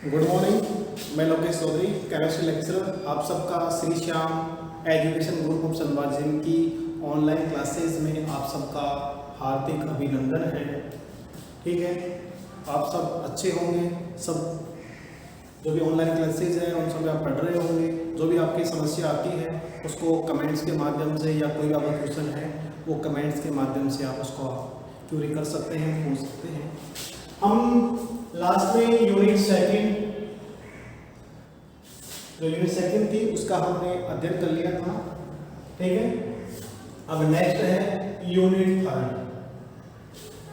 Good morning. मैं Lokesh Chaudhary, chemistry lecturer. आप सबका Shri Shyam education group of चंदवाजिम की ऑनलाइन क्लासेस में आप सबका हार्दिक अभिनंदन है। ठीक है, आप सब अच्छे होंगे। सब जो भी ऑनलाइन क्लासेज हैं उन सब में आप पढ़ रहे होंगे। जो भी आपकी समस्या आती है उसको कमेंट्स के माध्यम से, या कोई भी आपका क्वेश्चन है वो कमेंट्स के माध्यम से आप उसको क्यूरी कर सकते हैं, पूछ सकते हैं। हम लास्ट में यूनिट सेकंड थी उसका हमने अध्ययन कर लिया था। ठीक है, अब नेक्स्ट है यूनिट थर्ड,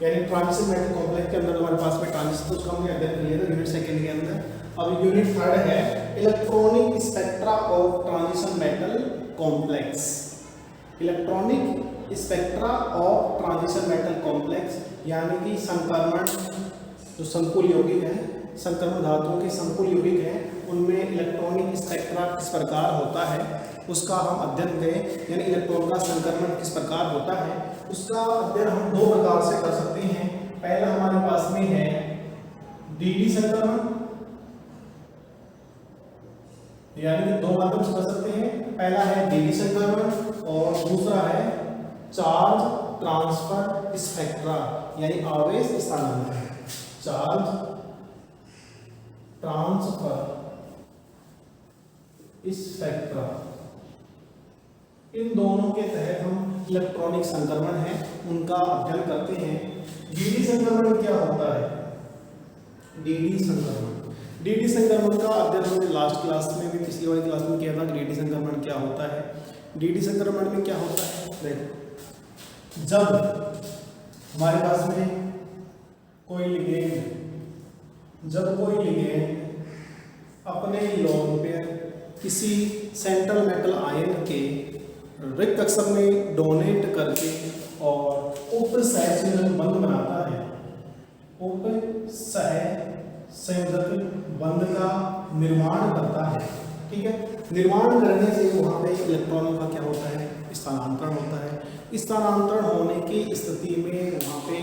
यानी ट्रांजिशन मेटल कॉम्प्लेक्स के अंदर हमारे पास में ट्रांजिशन, तो उसका हमने अध्ययन कर लिया था यूनिट सेकंड के अंदर। अब यूनिट थर्ड है electronic spectra of transition metal complex. Electronic spectra of transition metal complex यानी कि संक्रमण, जो संकुल यौगिक है, संक्रमण धातुओं के संकुल यौगिक हैं, उनमें इलेक्ट्रॉनिक स्पेक्ट्रा किस प्रकार होता है उसका हम अध्ययन करें। यानी इलेक्ट्रॉन का संक्रमण किस प्रकार होता है उसका अध्ययन हम दो प्रकार से कर सकते हैं। पहला हमारे पास में है डीडी संक्रमण, यानी कि दो माध्यम से कर सकते हैं। पहला है डीडी संक्रमण और दूसरा है चार्ज ट्रांसफर स्पेक्ट्रा, यानी आवेश स्थानांतरण। चार्ज ट्रांसफर स्पेक्ट्रा, इन दोनों के तहत हम इलेक्ट्रॉनिक संक्रमण है उनका अध्ययन करते हैं। डीडी संक्रमण क्या होता है? डीडी संक्रमण का अध्ययन हमने लास्ट क्लास में भी, पिछली वाली क्लास में किया था। डीडी संक्रमण क्या होता है? डीडी संक्रमण में क्या होता है, देखो, जब हमारे पास में कोई लिगेंड अपने लोन पेयर किसी सेंट्रल मेटल आयन के रिक्त कक्षक में डोनेट करके और उपसहसंयोजक बंध बनाता है, उपसहसंयोजक बंध का निर्माण करता है। ठीक है, निर्माण करने से वहाँ पे इलेक्ट्रॉनों का क्या होता है? स्थानांतरण होता है। स्थानांतरण होने की स्थिति में वहाँ पे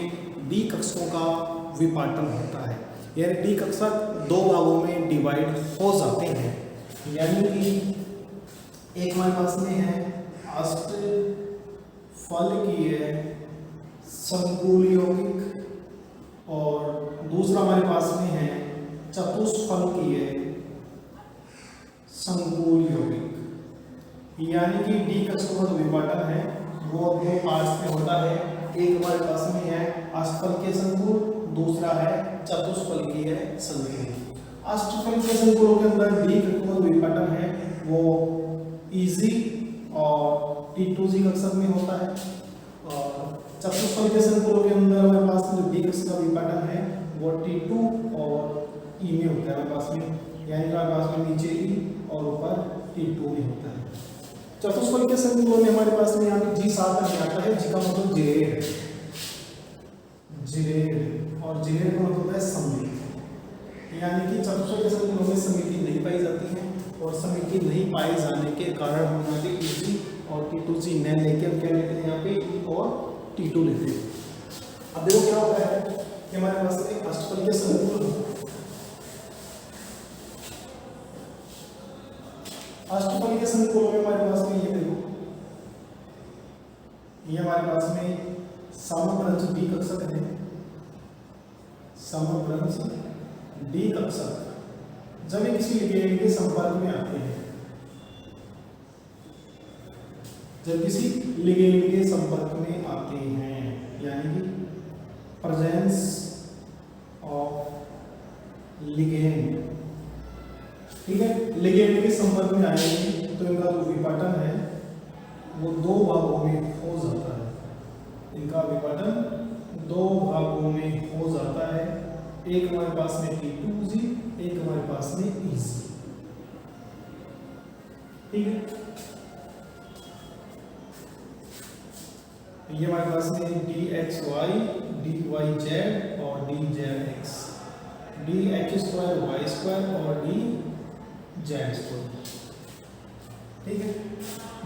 डी कक्षकों का विपाटन होता है, यानी डी कक्षक दो भागों में डिवाइड हो जाते हैं। यानी कि एक हमारे पास में है अष्टफलकीय संकुल यौगिक और दूसरा हमारे पास में है चतुष्फलकीय संकुल यौगिक। यानी कि डी कक्षकों का जो विभाजन है वो दो पार्ट्स में होता है। एक हमारे पास में है अष्टफलकीय संकुल, दूसरा है चतुष्फलकीय संकुल। अष्टफलकीय संकुलों के अंदर डी कक्षकों का विभाजन है वो Eg और T2G कक्षक में होता है, और चतुष्फलकीय संकुलों के अंदर हमारे पास में जो डी कक्षक का विभाजन है वो T2 और E में होता है हमारे पास में, यानी हमारे पास में नीचे E और ऊपर T2 में होता है। चतुष्फलकीय संकुलों में हमारे पास में यहाँ पे G साथ में आता है, G का मतलब जिरेड है, और जिरेड का मतलब है सममिति। यानी कि चतुष्फलकीय संकुलों में सममिति नहीं पाई जाती है, और सममिति नहीं पाए जाने के कारण हम यहाँ पे Eg और T2G न लेके हम क्या लेते हैं, यहाँ पे E और T2 लेते हैं। अब देखो क्या होता है कि हमारे पास में अष्टफलकीय संकुल, अष्टफलकीय संकुलों में हमारे पास में ये देखो, ये हमारे पास में समभ्रंश डी कक्षक है। समभ्रंश डी कक्षक जब ये किसी लिगेंड के संपर्क में आते हैं, जब किसी लिगेंड के संपर्क में आते हैं, यानी कि प्रेजेंस ऑफ लिगेंड। ठीक है, लिगेंड के संपर्क में आएंगे तो इनका जो विपाटन है वो दो भागों में हो जाता है। इनका विपाटन दो भागों में हो जाता है। एक हमारे पास में T2G, एक हमारे पास में Eg। ठीक है, ये हमारे पास में DXY, DYZ और DZX, DX2Y2 और DZ2। ठीक है,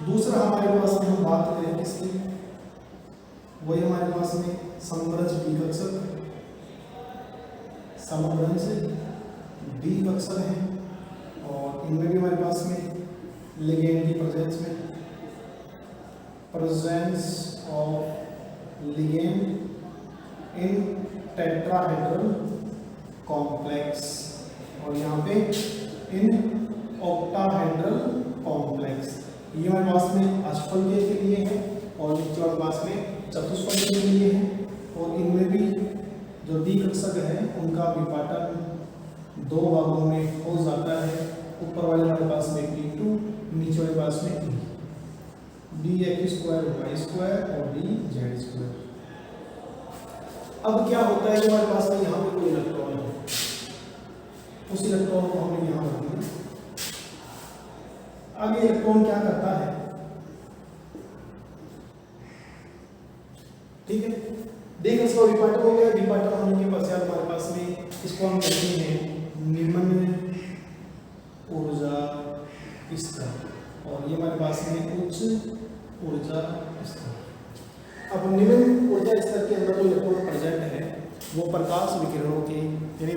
दूसरा हमारे पास में हम बात करें किसकी, वही हमारे पास में समभ्रंश डी कक्षक, समभ्रंश डी कक्षक है और इनमें भी हमारे पास में लिगेंड की presence of ligand in tetrahedral complex और यहाँ पे इन ऑक्टाहेड्रल कॉम्प्लेक्स। ये हमारे पास में अष्टफलकीय के लिए है और नीचे हमारे पास में चतुष्फलकीय के लिए है और इनमें भी जो डी कक्षक है उनका विभाजन दो भागों में हो जाता है। ऊपर वाले हमारे पास में T2, नीचे वाले पास में E, dx² y² और dz²। अब क्या होता है कि हमारे पास में यहाँ पे कोई इलेक्ट्रॉन है, उस इलेक्ट्रॉन को हमने यहाँ रख दिया। आगे इलेक्ट्रॉन क्या करता है, ठीक है, देख इसका विपाटन हो गया। विपाटन होने के पश्चात हमारे पास में इसको हम कहते हैं निम्न ऊर्जा स्तर और ये हमारे पास में उच्च ऊर्जा स्तर। अब निम्न ऊर्जा स्तर के अंदर जो इलेक्ट्रॉन प्रेजेंट है वो प्रकाश विकिरणों के यानी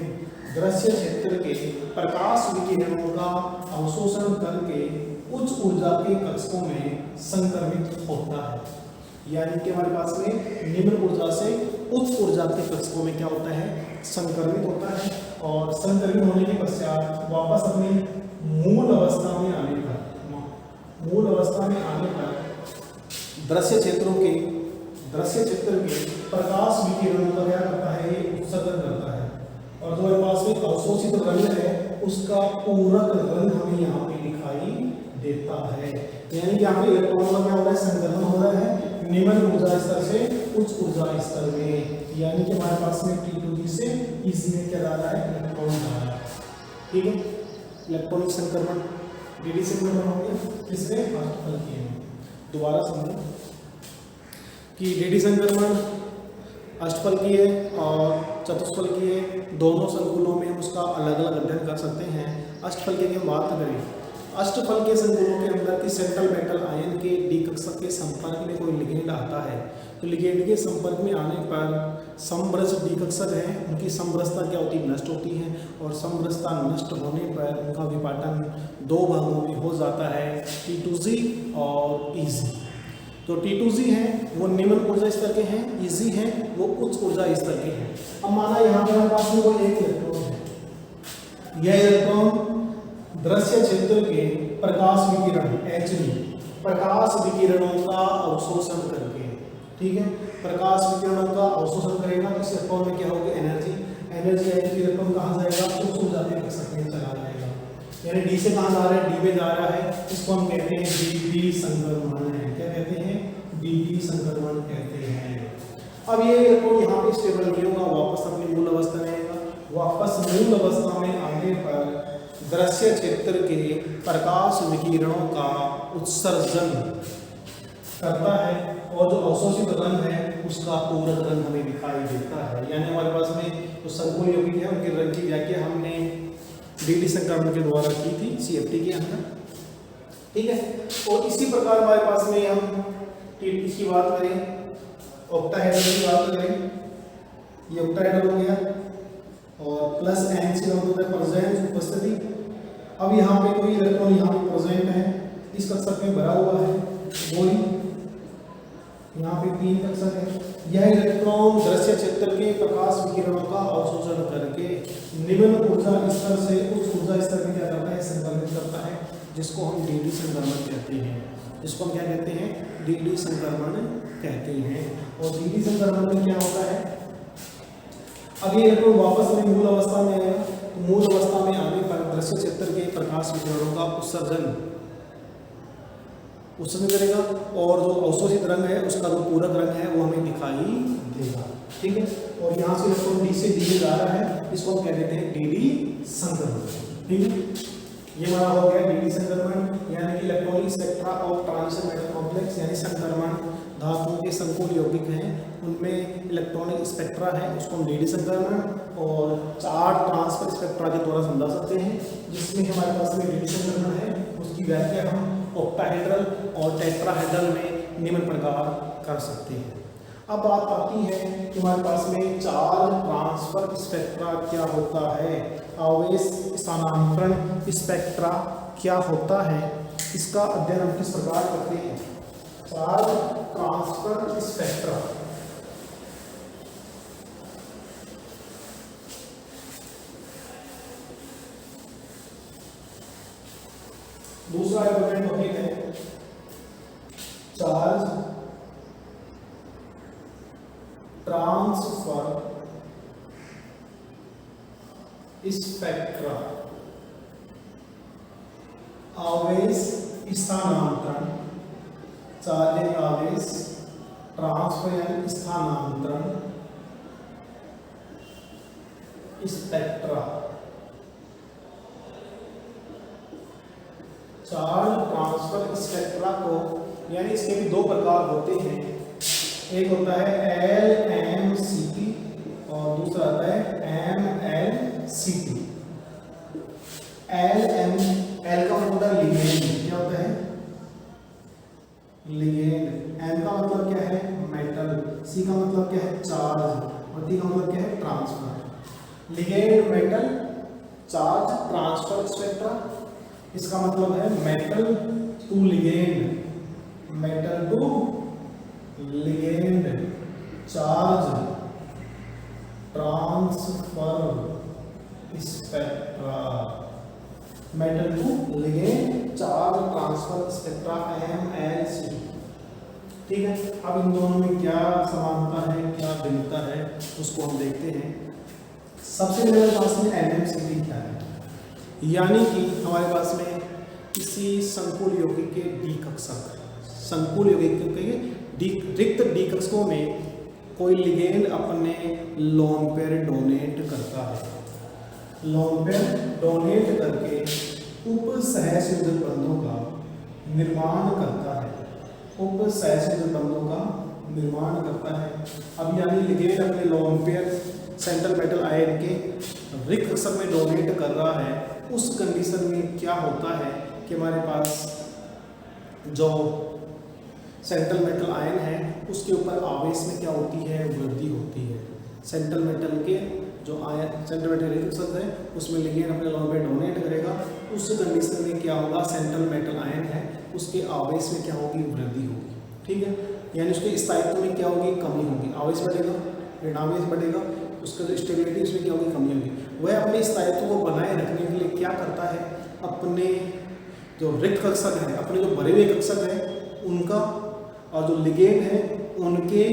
दृश्य क्षेत्र के प्रकाश विकिरणों का अवशोषण करके उच्च ऊर्जा के कक्षकों में संक्रमित होता है। यानी कि हमारे पास में निम्न ऊर्जा से उच्च ऊर्जा के कक्षकों में क्या होता है, संक्रमित होता है और संक्रमित होने के पश्चात वापस अपनी मूल अवस्था में आने पर दृश्य क्षेत्र के प्रकाश विकिरणों का क्या करता है, ये उत्सर्जन करता है और जो हमारे पास में अवशोषित रंग है उसका पूरक रंग हमें यहाँ पे दिखाई देता है। यानी कि यहाँ पे इलेक्ट्रॉन का क्या हो रहा है, संक्रमण हो रहा है निम्न ऊर्जा स्तर से उच्च ऊर्जा स्तर में। यानी कि हमारे पास में T2 से इसमें क्या जा रहा है, इलेक्ट्रॉन जा रहा है, ठीक है। इलेक्ट्रॉनिक संक्रमण डी संक्रमण हो गया किसमें, अष्टफलकीय में। दोबारा समझो कि डी संक्रमण अष्टफलकीय और चतुष्फलकीय दोनों संकुलों में हम उसका अलग अलग अध्ययन कर सकते हैं। अष्टफलकीय की हम बात करें, अष्टफलकीय संकुलों के अंदर की सेंट्रल मेटल आयन के डी कक्षक के संपर्क में कोई लिगेंड आता है तो लिगेंड के संपर्क में आने पर समरस डी कक्षक है उनकी समरसता क्या होती है, नष्ट होती है और समरसता नष्ट होने पर उनका विभाजन दो भागों में हो जाता है, T2Z और EZ। तो T2Z है वो निम्न ऊर्जा स्तर के हैं, EZ है वो उच्च ऊर्जा स्तर के हैं। अब माना यहाँ पर हमारे पास में कोई एक इलेक्ट्रॉन है, यह इलेक्ट्रॉन दृश्य क्षेत्र के प्रकाश विकिरण HV प्रकाश विकिरणों का अवशोषण करके, ठीक है, प्रकाश विकिरणों का अवशोषण करेगा तो इस इलेक्ट्रॉन में क्या होगी, एनर्जी आएगी। इलेक्ट्रॉन कहाँ जाएगा, उच्च ऊर्जा के कक्षक में चला जाएगा। यानी डी से कहाँ जा रहा है, डी में जा रहा है। इसको हम कहते हैं डी संक्रमण है। क्या कहते हैं, डी संक्रमण कहते हैं। अब ये इलेक्ट्रॉन यहाँ पे स्टेबल नहीं होगा, वापस अपनी मूल अवस्था में आएगा। वापस मूल अवस्था में आने पर दृश्य क्षेत्र के प्रकाश विकिरणों का उत्सर्जन करता है और जो अवशोषित रंग है उसका पूरक रंग हमें दिखाई देता है। यानी हमारे पास में जो संकुल यौगिक है उनके रंग की व्याख्या हमने डी संक्रमण के द्वारा की थी CFT के अंदर, ठीक है। और इसी प्रकार हमारे पास में हम की बात करें, ऑक्टाहेड्रल की बात करें, ये ऑक्टाहेड्रल हो गया और प्लस एन से होता है प्रेजेंट उपस्थिति। अब यहाँ पे कोई इलेक्ट्रॉन यहाँ पे प्रेजेंट है, इस कक्षक में भरा हुआ है, वही यहाँ पे 3 कक्षक है। यह इलेक्ट्रॉन दृश्य क्षेत्र के प्रकाश विकिरणों का अवशोषण करके निम्न ऊर्जा स्तर से उच्च ऊर्जा स्तर में क्या करता है, संक्रमित करता है, जिसको हम डी संक्रमण कहते हैं। जिसको हम क्या कहते हैं, डी संक्रमण कहते हैं। और डी संक्रमण में क्या होता है, अब ये इलेक्ट्रॉन वापस अपनी मूल अवस्था में आएगा तो मूल अवस्था में आने पर दृश्य क्षेत्र के प्रकाश विकिरणों का उत्सर्जन करेगा और जो अवशोषित रंग है उसका जो पूरक रंग है वो हमें दिखाई देगा, ठीक है। और यहाँ से इलेक्ट्रॉन डी से डी में जा रहा है, इसको हम कह देते हैं डी संक्रमण, ठीक है। ये हमारा हो गया डी संक्रमण, यानी कि electronic spectra of transition metal complex, यानी संक्रमण धातुओं के संकुल यौगिक हैं उनमें इलेक्ट्रॉनिक स्पेक्ट्रा है, उसको हम डी संक्रमण और 4 ट्रांसफर स्पेक्ट्रा के द्वारा समझा सकते हैं। जिसमें हमारे पास में डी संक्रमण है, उसकी व्याख्या हम ऑक्टाहेड्रल और टेट्राहेड्रल में निम्न प्रकार कर सकते हैं। अब बात आती है कि हमारे पास में चार्ज ट्रांसफर स्पेक्ट्रा क्या होता है, आवेश स्थानांतरण स्पेक्ट्रा क्या होता है, इसका अध्ययन हम किस प्रकार करते हैं। चार्ज ट्रांसफर स्पेक्ट्रा दूसरा इम्पोर्टेंट टॉपिक है चार्ज ट्रांसफर स्पेक्ट्रा, आवेश स्थानांतरण, चार्ज आवेश ट्रांसफर यानी स्थानांतरण स्पेक्ट्रा। चार्ज ट्रांसफर स्पेक्ट्रा को यानी इसके भी दो प्रकार होते हैं, एक होता है LMCT और दूसरा होता है MLCT। L का मतलब होता है लिगेंड, क्या होता है लिगेंड। M का मतलब क्या है मेटल, C का मतलब क्या है चार्ज और T का मतलब क्या है transfer. Ligand metal charge transfer spectra, इसका मतलब है metal to ligand, metal to ligand charge transfer spectra, metal to ligand charge transfer spectra MLCT। ठीक है, अब इन दोनों में क्या समानता है क्या भिन्नता है उसको हम देखते हैं। सबसे पहले पास में NMCT क्या है, यानी कि हमारे पास में किसी संकुल यौगिक के डी कक्षक, संकुल यौगिक के रिक्त डी कक्षकों में कोई लिगेंड अपने लोन पेयर डोनेट करता है, लोन पेयर डोनेट करके उप सहसंयोजक बंधों का निर्माण करता है, उप सहसंयोजक बंधों का निर्माण करता है। अब यानी लिगेंड अपने lone pair central metal ion के रिक्त कक्षक में डोनेट कर रहा है, उस कंडीशन में क्या होता है कि हमारे पास जो सेंट्रल मेटल आयन है उसके ऊपर आवेश में क्या होती है वृद्धि होती है। सेंट्रल मेटल के जो आयन सेंट्रल मेटल रिक्त कक्षक है उसमें लिगेंड अपने लोन पे डोनेट करेगा, उस कंडीशन में क्या होगा सेंट्रल मेटल आयन है उसके आवेश में क्या होगी वृद्धि होगी। ठीक है, यानी उसके स्थायित्व में क्या होगी कमी होगी, आवेश बढ़ेगा ऋणावेश बढ़ेगा, उसका जो स्टेबिलिटी उसमें क्या होगी कमी होगी। वह अपने स्थायित्व को बनाए रखने के लिए क्या करता है, अपने जो रिक्त कक्षक है अपने जो भरे हुए कक्षक है उनका और जो लिगेंड है उनके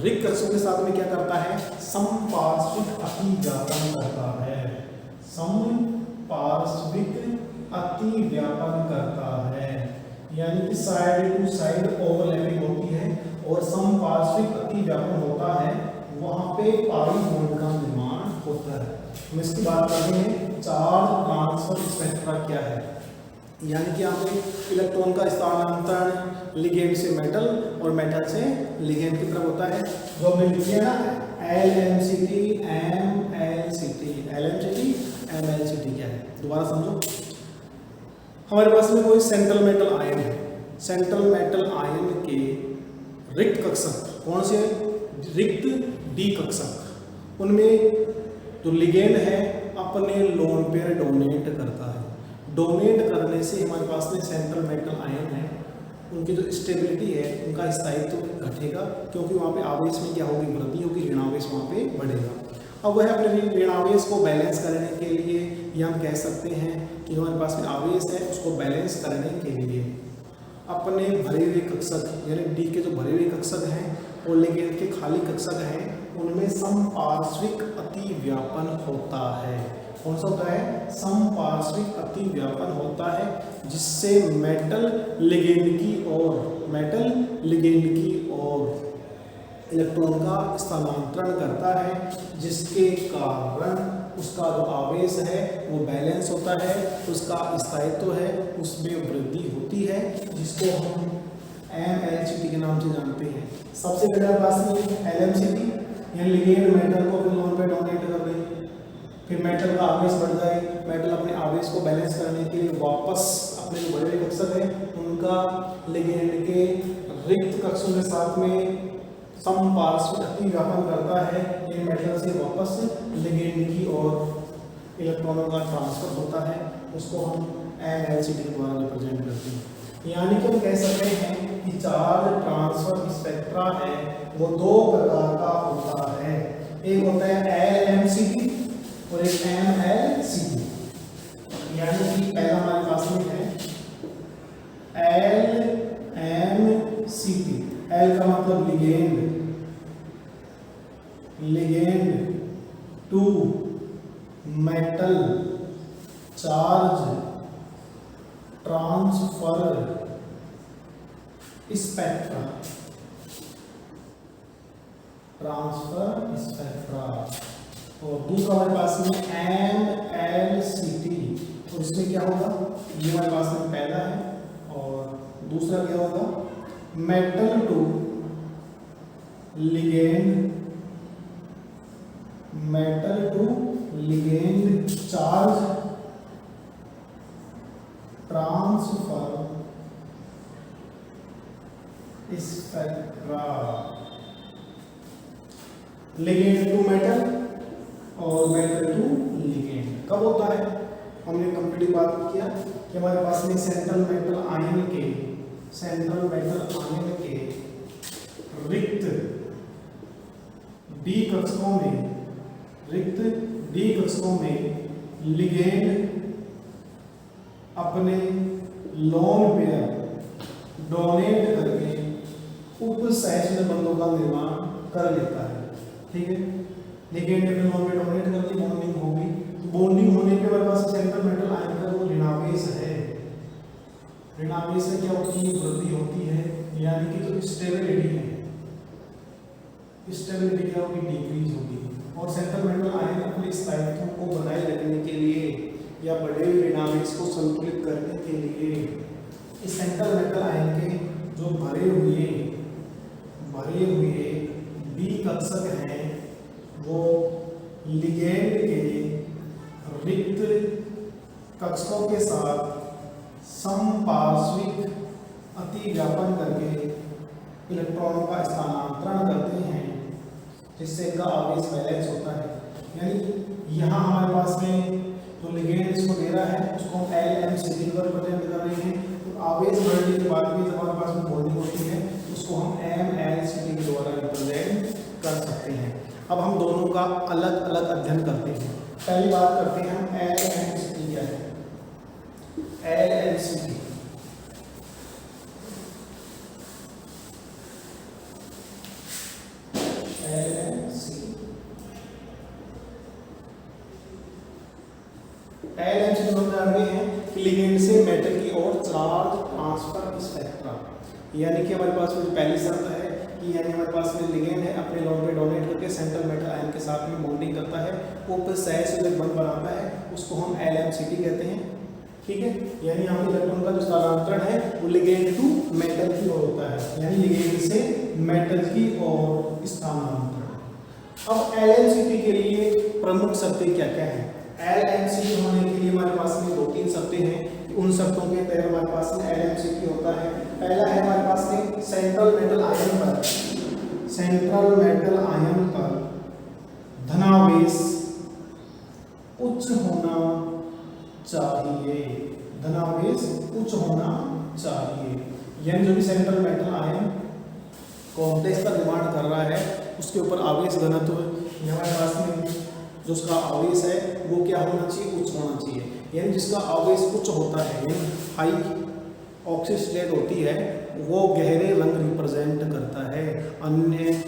रिक्त कक्षकों के साथ में क्या करता है समपार्श्विक अतिव्यापन करता है, समपार्श्विक अतिव्यापन करता है, यानी कि साइड टू साइड ओवरलैपिंग होती है और समपार्श्विक अतिव्यापन होता है, वहां पे पाई बॉन्ड का निर्माण होता है। हम इसकी बात करते हैं चार्ज ट्रांसफर स्पेक्ट्रा क्या है, यानी कि यहाँ पे इलेक्ट्रॉन का स्थानांतरण लिगेंड से मेटल और मेटल से लिगेंड की तरफ होता है। जो हमने लिखा है ना LMCT MLCT, LMCT MLCT क्या है दोबारा समझो। हमारे पास में कोई सेंट्रल मेटल आयन है, सेंट्रल मेटल आयन के रिक्त कक्षक कौन से रिक्त डी कक्षक, उनमें जो लिगेंड है अपने लोन पेयर डोनेट करता है, डोनेट करने से हमारे पास में सेंट्रल मेटल आयन है उनकी जो स्टेबिलिटी है उनका स्थायित्व घटेगा, क्योंकि वहाँ पे आवेश में क्या होगी वृद्धि होगी, ऋणावेश वहाँ पे बढ़ेगा। अब वह अपने ऋणावेश को बैलेंस करने के लिए या हम कह सकते हैं कि हमारे पास में आवेश है उसको बैलेंस करने के लिए अपने भरे हुए कक्षक यानी डी के जो भरे हुए कक्षक हैं और लिगेंड के खाली कक्षक हैं उनमें समपार्श्विक अतिव्यापन होता है। कौन सा होता है समपार्श्विक अतिव्यापन होता है, जिससे मेटल लिगेंड की ओर इलेक्ट्रॉन का स्थानांतरण करता है, जिसके कारण उसका जो आवेश है वो बैलेंस होता है, उसका स्थायित्व है उसमें वृद्धि होती है, जिसको हम MLCT के नाम से जानते हैं। सबसे पहले पास में LMCT यानी लिगेंड मेटल को अपने लोन पे डोनेट कर रही है, फिर मेटल का आवेश बढ़ जाए, मेटल अपने आवेश को बैलेंस करने के लिए वापस अपने जो बड़े कक्षक है उनका लिगेंड के रिक्त कक्षों के साथ में समपार्श्विक अतिव्यापन करता है, ये मेटल से वापस लिगेंड की ओर इलेक्ट्रॉनों का ट्रांसफर होता है, उसको हम MLCT के द्वारा रिप्रेजेंट करते हैं। यानी कि हम कह सकते हैं कि चार्ज ट्रांसफर स्पेक्ट्रा है वो दो प्रकार का होता है, एक होता है LMCT और एक MLCT। यानी कि पहला हमारे पास में है LMCT, L का मतलब ligand to metal charge transfer spectra, और दूसरा हमारे पास में MLCT, तो इसमें क्या होगा, ये हमारे पास में पहला है और दूसरा क्या होगा, metal to ligand charge transfer spectra. Ligand to metal और मेटल टू लिगेंड कब होता है, हमने कंप्लीट बात किया कि हमारे पास में सेंट्रल मेटल आयन के रिक्त डी कक्षकों में लिगेंड अपने लोन पेयर डोनेट करके उपसहस्त्र बंधों का निर्माण कर लेता है। ठीक है, लिगेंड अपने लोन पेयर डोनेट करके बॉन्डिंग होगी, बॉन्डिंग होने के हमारे पास सेंट्रल मेटल आयन का वो ऋणावेश है, ऋणावेश से क्या होती है, वृद्धि होती है, यानी कि जो स्टेबिलिटी है, स्टेबिलिटी क्या होगी, डिक्रीज होगी। और सेंट्रल मेटल आयन अपने स्थायित्व को बनाए रखने के लिए या बढ़े हुए ऋणावेश को संतुलित करने के लिए इस सेंट्रल मेटल आयन के जो भरे हुए डी कक्षक हैं वो लिगेंड के रिक्त कक्षकों के साथ समपार्श्विक अतिव्यापन करके इलेक्ट्रॉनों का स्थानांतरण करते हैं, जिससे इनका आवेश बैलेंस होता है। यानी यहाँ हमारे पास में जो लिगेंड इसको दे रहा है उसको हम LMCT पर रिप्रेजेंट कर रहे हैं, तो आवेश बढ़ने के बाद भी जब हमारे पास में बॉन्डिंग होती है उसको हम MLCT के द्वारा रिप्रेजेंट कर सकते हैं। अब हम दोनों का अलग अलग अध्ययन करते हैं। पहली बात करते हैं हम LMCT क्या है। LMCT हम जान रहे हैं कि लिगेंड से मेटल की ओर चार्ज ट्रांसफर स्पेक्ट्रा, यानी कि हमारे पास में पहली शर्त है कि यानी हमारे पास में लिगेंड है अपने लोन पे डोनेट करके सेंट्रल मेटल आयन के साथ में बॉन्डिंग करता है, उपसहस्त्र बंध बनाता है, उसको हम LMCT कहते हैं। ठीक है, यानी यहाँ पे इलेक्ट्रॉन का जो स्थानांतरण है वो लिगेंड टू मेटल की ओर होता है, यानी लिगेंड से मेटल की ओर स्थानांतरण। अब LMCT के लिए प्रमुख शर्तें क्या क्या हैं। LMCT होने के लिए हमारे पास में 2-3 शर्तें हैं, उन शर्तों के तहत हमारे पास में LMCT होता है। पहला है हमारे पास में सेंट्रल मेटल आयन पर धनावेश उच्च होना चाहिए, यानी जो भी सेंट्रल मेटल आयन कॉम्प्लेक्स का निर्माण कर रहा है उसके ऊपर आवेश घनत्व हमारे पास में जो उसका आवेश है वो क्या होना चाहिए, उच्च होना चाहिए। यानी जिसका आवेश उच्च होता है, यानी हाई ऑक्सीडेट होती है, वो गहरे रंग रिप्रेजेंट करता है अन्य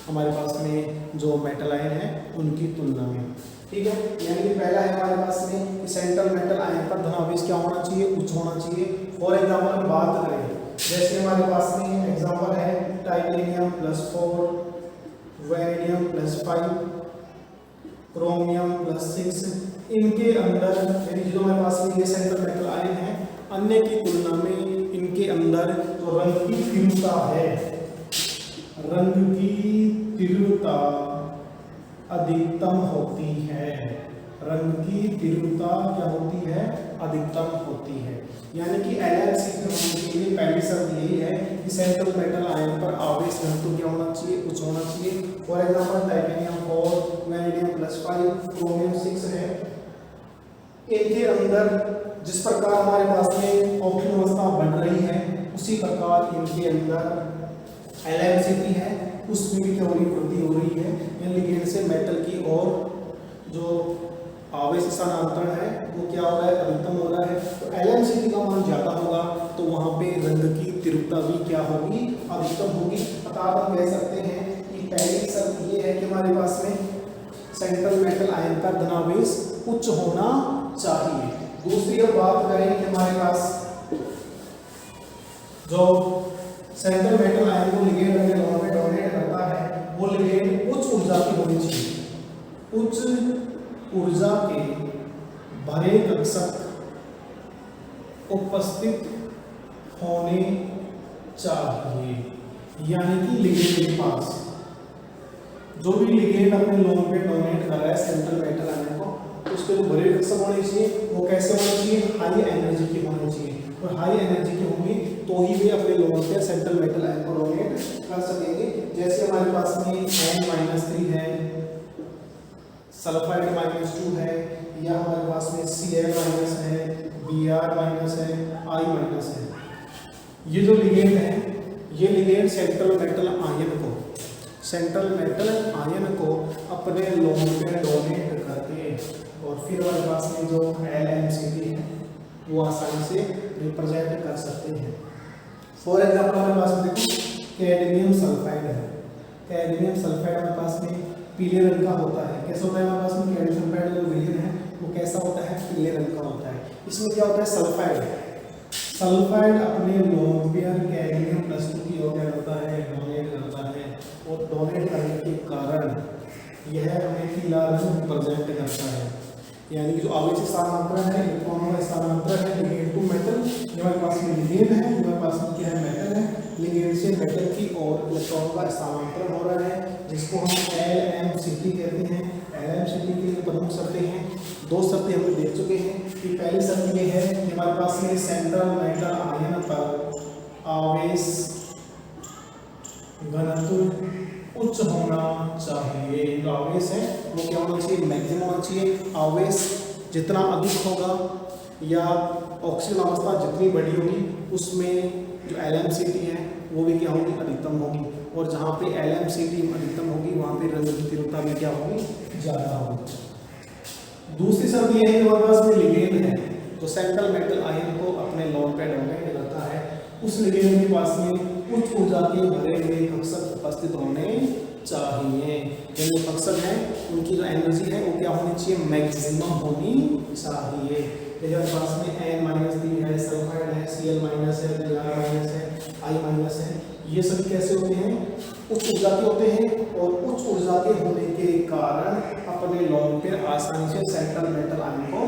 हमारे पास में जो मेटल आयन है उनकी तुलना में। ठीक है, यानी कि पहला है हमारे पास में सेंट्रल मेटल आयन पर धनावेश क्या होना चाहिए, उच्च होना चाहिए। फॉर एग्जाम्पल हम बात करें, जैसे हमारे पास में एग्जाम्पल है टाइटेनियम +4, वेनेडियम +5, क्रोमियम +6, इनके अंदर यानी जो हमारे पास में ये सेंट्रल मेटल आयन है अन्य की तुलना में इनके अंदर जो रंग की तीव्रता है, रंग की तीव्रता अधिकतम होती है, रंग की तीव्रता क्या होती है, अधिकतम होती है। यानी कि LMCT होने के लिए पहली शर्त यही है कि सेंट्रल मेटल आयन पर आवेश घनत्व क्या होना चाहिए, उच्च होना चाहिए। For example titanium 4, vanadium +5, chromium 6 है। इनके अंदर जिस प्रकार हमारे पास में औष्णिक अवस्था बढ़ रही है उसी प्रकार इनके अंदर LMCT है उसमें भी क्या हो रही है, वृद्धि हो रही है। यानी लिगेंड से मेटल की ओर जो आवेश स्थानांतरण है वो क्या हो रहा है, अधिकतम हो रहा है। तो LMCT का मान ज्यादा होगा तो वहां पे रंग की तीव्रता भी क्या होगी, अधिकतम होगी। अर्थात हम कह सकते हैं कि पहली शर्त ये है कि हमारे पास में सेंट्रल मेटल आयन का धनावेश उच्च होना चाहिए। दूसरी अब बात करें कि हमारे पास जो सेंट्रल मेटल आयन को लिगेंड में डोनेट करता है वो लिगेंड उच्च ऊर्जा की होनी चाहिए। उच्च ऊर्जा के भरे कक्षक उपस्थित होने चाहिए। यानी कि लिगेंड के पास जो भी लिगेंड अपने लोन पे डोनेट कर रहा है सेंट्रल मेटल आयन को, उसके जो भरे कक्षक होने चाहिए वो कैसे होने चाहिए, हाई एनर्जी के होने चाहिए। और हाई एनर्जी के होंगे तो ही वे अपने लोन पे सेंट्रल मेटल आयन को डोनेट कर सकेंगे। जैसे हमारे पास में N-3 है, सल्फाइड -2 है, या हमारे पास में Cl- है, Br- है, I- है। ये जो लिगेंड है ये लिगेंड सेंट्रल मेटल आयन को अपने लोन पे डोनेट करके और फिर हमारे पास में जो LMCT है वो आसानी से रिप्रेजेंट कर सकते हैं। फॉर एग्जांपल हमारे पास में देखो कैडमियम सल्फाइड है। कैडमियम सल्फाइड हमारे पास में पीले रंग का होता है। कैसा होता है हमारे पास में कैडमियम सल्फाइड जो विलयन है वो कैसा होता है, पीले रंग का होता है। इसमें क्या होता है, सल्फाइड अपने लोन पेयर कैडमियम +2 की ओर क्या करता है, डोनेट करता है। और डोनेट करने के कारण यह हमें पीला रंग रिप्रेजेंट करता है। यानी कि जो आवेश स्थानांतरण है, इलेक्ट्रॉनों का स्थानांतरण है लिगेंड टू मेटल। हमारे पास में लिगेंड है, हमारे पास में क्या है, मेटल है। लिगेंड से मेटल की ओर इलेक्ट्रॉनों का स्थानांतरण हो रहा है जिसको हम LMCT कहते हैं। LMCT के लिए प्रमुख शर्तें हैं, दो शर्तें हम देख चुके हैं कि पहली शर्त ये है कि हमारे पास में सेंट्रल मेटल आयन पर आवेश घनत्व उच्च होना चाहिए। जो आवेश है वो क्या होना चाहिए, मैक्सिमम होना चाहिए। आवेश जितना अधिक होगा या ऑक्सीजन अवस्था जितनी बड़ी होगी उसमें जो LMCT है वो भी क्या होगी, अधिकतम होगी। और जहाँ पे LMCT अधिकतम होगी वहाँ पे रंग की तीव्रता भी क्या होगी, ज़्यादा होगी। दूसरी शर्त ये है कि हमारे पास में लिगेंड है जो सेंट्रल मेटल आयन को अपने लोन पे डोनेट करता है। उस लिगेंड के पास में उच्च ऊर्जा के भरे हुए कक्षक उपस्थित होने चाहिए। जो कक्षक हैं उनकी जो एनर्जी है वो क्या होनी चाहिए, मैक्सिमम होनी चाहिए। जैसे पास में N-3 है, सल्फाइड है, Cl- है, Br- है, I- है। ये सभी कैसे होते हैं, उच्च ऊर्जा के होते हैं और उच्च ऊर्जा के होने के कारण अपने लोन पे आसानी से सेंट्रल मेटल आयन को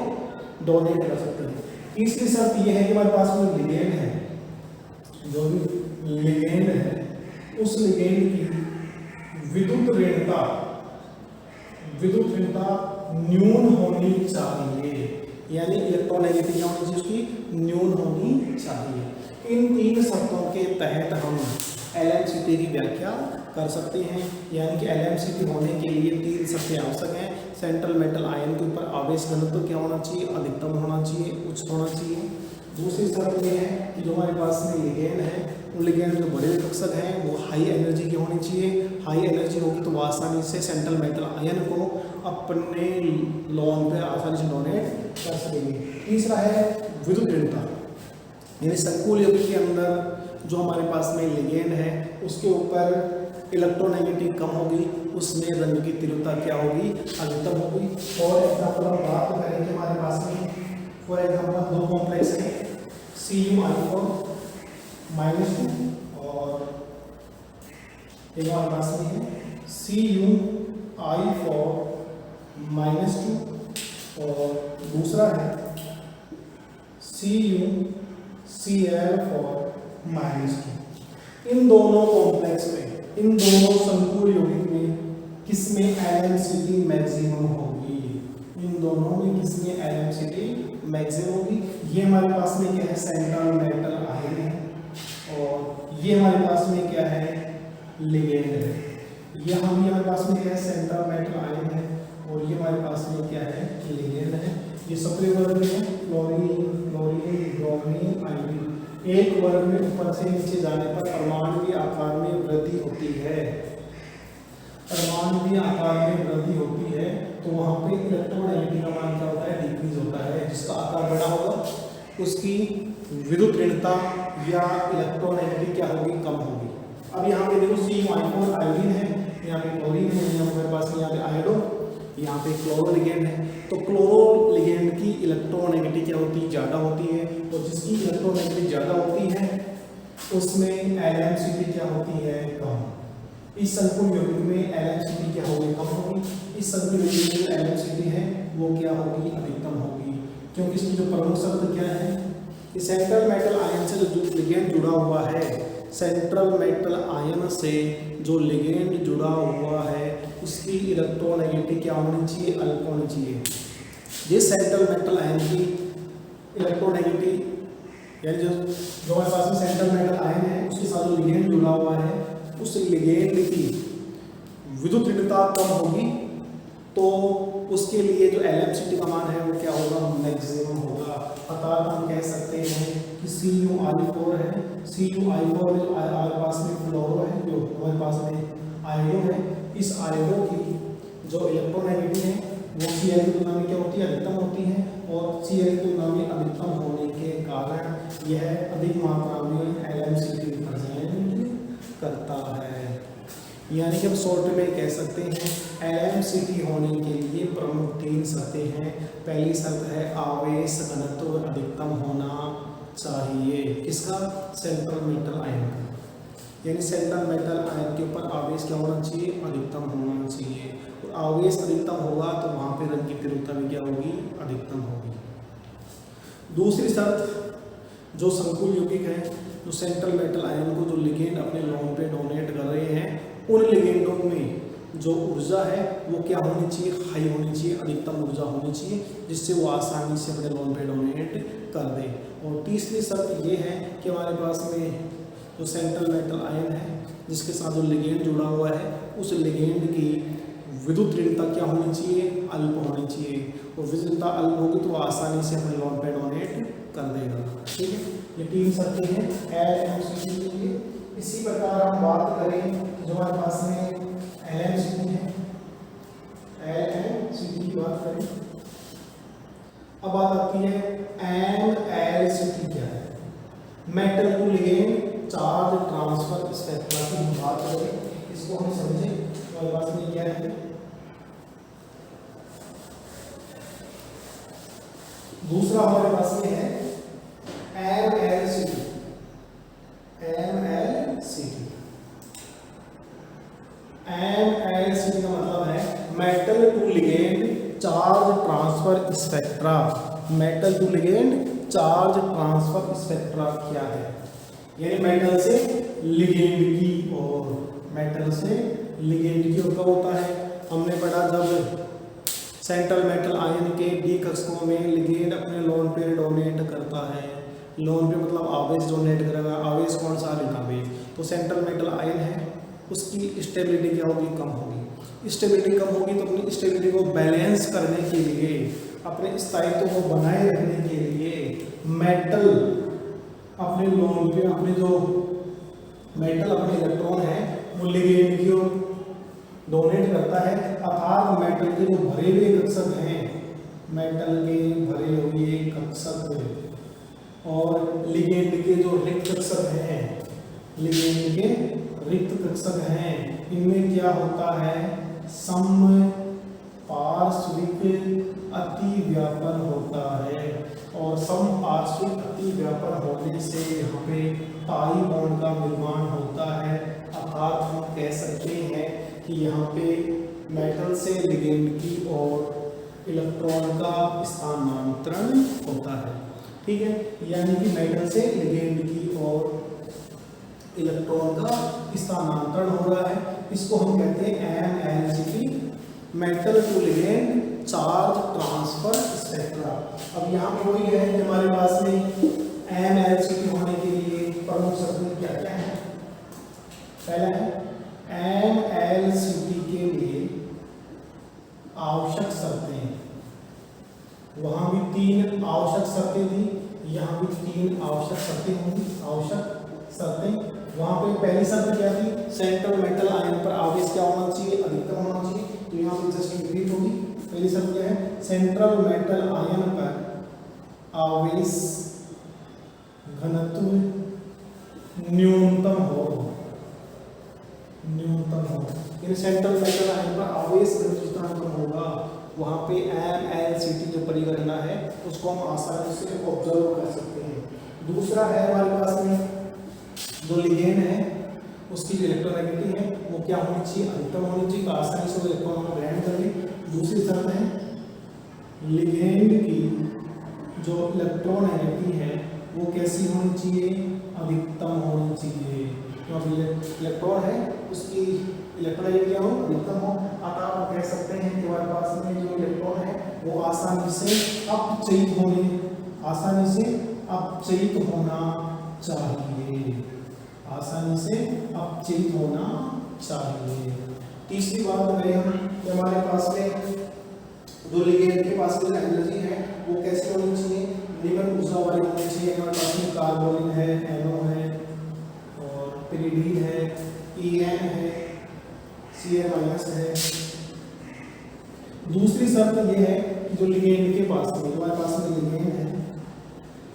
डोनेट कर सकते हैं। तीसरी शर्त ये है कि हमारे पास में लिगेंड है, जो भी लिगेंड है उस लिगेंड की विद्युत ऋणता न्यून होनी चाहिए। यानी इलेक्ट्रोनेगेटिविटी होनी चाहिए उसकी न्यून होनी चाहिए। इन तीन शर्तों के तहत हम LMCT की व्याख्या कर सकते हैं। यानी कि LMCT होने के लिए तीन शर्तें आवश्यक हैं। सेंट्रल मेटल आयन के ऊपर आवेश घनत्व क्या होना चाहिए, अधिकतम होना चाहिए, उच्च होना चाहिए। दूसरी शर्त ये है कि जो हमारे पास में लिगेंड है उन लिगेंड जो बड़े कक्षक हैं वो हाई एनर्जी की होनी चाहिए। हाई एनर्जी होगी तो वो आसानी से सेंट्रल मेटल आयन को अपने लोन पे आसानी से डोनेट कर सकेंगे। तीसरा है विद्युत ऋणता, यानी संकुल यौगिक के अंदर जो हमारे पास में लिगेंड है उसके ऊपर इलेक्ट्रोनेगेटिव कम होगी, उसमें रंग की तीव्रता क्या होगी, अधिकतम होगी। और एग्जाम्पल हम बात करें कि हमारे पास में फॉर एग्जाम्पल दो कॉम्प्लेक्स है Cu-I4 -2 और एक हमारे पास में है Cu-I4 -2 और दूसरा है CuCl4 -2। इन दोनों कॉम्प्लेक्स में, इन दोनों संकुल यौगिक में किसमें LMCT मैक्सिमम होगी, इन दोनों में किसमें LMCT मैक्सिमम होगी। ये हमारे पास में क्या है, सेंट्रल मेटल आयन है, और ये हमारे पास में क्या है, लिगेंड है। ये हमारे पास में क्या है, सेंट्रल मेटल आयन है, और ये हमारे पास में क्या है, लिगेंड है। ये सप्रे वर्ग में क्लोरीन, क्लोरीन, ब्रोमीन, आयोडीन। एक वर्ग में ऊपर से नीचे जाने पर परमाणु आकार में वृद्धि होती है, परमाणु आकार में वृद्धि होती है, तो वहाँ पे इलेक्ट्रोनेगेटिविटी का मान क्या होता है, डिक्रीज होता है। जिसका आकार बड़ा होगा उसकी विद्युत ऋणता या इलेक्ट्रोनेगेटिविटी क्या होगी, कम होगी। अब यहाँ पे देखो CuI4 आयोडीन है, यहाँ पे क्लोरीन है, यहाँ हमारे पास यहाँ पे आयोडो, यहाँ पे क्लोरो लिगेंड है। तो क्लोरो लिगेंड की इलेक्ट्रोनेगेटिविटी क्या होती है, ज़्यादा होती है, और जिसकी इलेक्ट्रोनेगेटिविटी ज़्यादा होती है उसमें LMCT क्या होती है, कम। इस संकुल यौगिक में LMCT क्या होगी, कम होगी। इस संकुल यौगिक में LMCT है वो क्या होगी, अधिकतम होगी, क्योंकि इसकी जो प्रमुख शब्द क्या है, कि सेंट्रल मेटल आयन से जो लिगेंड जुड़ा हुआ है, सेंट्रल मेटल आयन से जो लिगेंड जुड़ा हुआ है उसकी इलेक्ट्रोनेगेटिविटी क्या होनी चाहिए, अल्प होनी चाहिए। जिस सेंट्रल मेटल आयन की इलेक्ट्रोनेगेटिविटी यानी जो हमारे पास में सेंट्रल मेटल आयन है उसके साथ जो लिगेंड जुड़ा हुआ है उस लिगेंड की विद्युत ऋणता कम होगी, तो उसके लिए जो LMCT का मान है वो क्या होगा, मैक्सिमम होगा। अर्थात हम कह सकते हैं कि CuI4 है, CuI4 में जो हमारे पास में फ्लोरो है, जो हमारे पास में आयोडो है, इस आयोडो की जो इलेक्ट्रोनेगेटिविटी है वो Cl की तुलना में क्या होती है, अधिकतम होती है, और Cl की तुलना में अधिकतम होने के कारण यह अधिक मात्रा में LMCT प्रेजेंट करता है। यानी कि हम शॉर्ट में कह सकते हैं LMCT होने के लिए प्रमुख 3 शर्तें हैं। पहली शर्त है आवेश घनत्व अधिकतम होना चाहिए, किसका, सेंट्रल मेटल आयन का, यानी सेंट्रल मेटल आयन के ऊपर आवेश क्या होना चाहिए, अधिकतम होना चाहिए। और आवेश अधिकतम होगा तो वहाँ पे रंग की तीव्रता भी क्या होगी, अधिकतम होगी। दूसरी शर्त जो संकुल यौगिक है, जो सेंट्रल मेटल आयन को जो लिगेंड अपने लोन पे डोनेट कर रहे हैं, उन लिगेंडों में जो ऊर्जा है वो क्या होनी चाहिए, हाई होनी चाहिए, अधिकतम ऊर्जा होनी चाहिए, जिससे वो आसानी से अपने लोन पे डोनेट कर दे। और तीसरी शर्त ये है कि हमारे पास में जो सेंट्रल मेटल आयन है जिसके साथ जो लिगेंड जुड़ा हुआ है उस लिगेंड की विद्युत ऋणता क्या होनी चाहिए, अल्प होनी चाहिए, और विद्युत ऋणता अल्प होगी तो आसानी से अपने लोन पे डोनेट कर देगा। ठीक है, ये 3 शर्तें हैं LMCT के लिए। इसी प्रकार हम बात करें जो हमारे पास में LMCT है, LMCT की बात करें, अब बात आती है MLCT क्या है, metal to ligand charge transfer spectra की हम बात करें, इसको हम समझें। हमारे पास में क्या है, दूसरा हमारे पास में है MLCT। MLCT का मतलब है metal to ligand charge transfer spectra. Metal to ligand charge transfer spectra क्या है, यानी मेटल से लिगेंड की ओर, मेटल से लिगेंड की ओर कब होता है, हमने पढ़ा जब सेंट्रल मेटल आयन के डी कक्षकों में लिगेंड अपने लोन पे डोनेट करता है। लोन पे मतलब आवेश डोनेट करेगा, आवेश कौन सा, ऋण आवेश। तो सेंट्रल मेटल आयन है उसकी स्टेबिलिटी क्या होगी, कम होगी। स्टेबिलिटी कम होगी तो अपनी स्टेबिलिटी को बैलेंस करने के लिए, अपने स्थायित्व को बनाए रखने के लिए मेटल अपने लोन पे, अपने जो मेटल अपने इलेक्ट्रॉन है वो लिगेंड की ओर डोनेट करता है। अर्थात मेटल के जो भरे हुए कक्षक हैं, मेटल के भरे हुए कक्षक और लिगेंड के जो रिक्त कक्षक हैं, लिगेंड के रिक्त कक्षक हैं, इनमें क्या होता है, समपार्श्विक अतिव्यापन होता है। और समपार्श्विक अतिव्यापन होने से यहाँ पे टाई बॉन्ड का निर्माण होता है। अर्थात हम कह सकते हैं कि यहाँ पे मेटल से लिगेंड की ओर इलेक्ट्रॉन का स्थानांतरण होता है। ठीक है, यानी कि मेटल से लिगेंड की ओर इलेक्ट्रॉन का स्थानांतरण हो रहा है। इसको हम कहते हैं MLCT, metal to ligand charge transfer spectra. अब यहाँ पे वही है कि हमारे पास में MLCT होने के लिए प्रमुख शब्द क्या क्या है। पहला है MLCT के लिए आवश्यक शर्तें, वहां भी 3 आवश्यक शर्तें थी, यहाँ भी 3 आवश्यक शर्तें होंगी। आवश्यक शर्तें वहां पे पहली शर्त क्या थी, सेंट्रल मेटल आयन पर आवेश क्या होना चाहिए, अधिकतम होना चाहिए, तो यहाँ पे जस्ट विपरीत होगी। पहली शर्त क्या है, सेंट्रल मेटल आयन पर आवेश घनत्व न्यूनतम हो, न्यूनतम हो, यानी सेंट्रल मेटल आयन पर आवेश घनत्व जितना कम होगा वहां पे MLCT जो परिघटना है उसको हम आसानी से ऑब्जर्व कर सकते हैं। दूसरा है हमारे पास में जो लिगेंड है उसकी जो इलेक्ट्रोनेगेटिविटी है वो क्या होनी चाहिए, अधिकतम होनी चाहिए, तो आसानी से वो इलेक्ट्रॉन को ग्रहण कर ले। दूसरी शर्त है लिगेंड की जो इलेक्ट्रोनेगेटिविटी है वो कैसी होनी चाहिए, अधिकतम होनी चाहिए, क्योंकि इलेक्ट्रॉन है उसकी इलेक्ट्रोनेगेटिविटी क्या हो, अधिकतम हो। अतः आप कह सकते हैं कि हमारे पास में जो इलेक्ट्रॉन है वो आसानी से अपचयित होने, आसानी से अपचयित होना चाहिए, आसानी से अपचयित होना चाहिए। तीसरी बात करें हम कि हमारे पास में जो लिगेंड के पास में एनर्जी है वो कैसी होनी चाहिए, निम्न ऊर्जा वाली होनी चाहिए। हमारे पास में कार्बोनिन है, NO है और पिरिडीन है, EN है, Cl- है। दूसरी शर्त ये है कि जो लिगेंड के पास में, हमारे पास में लिगेंड है,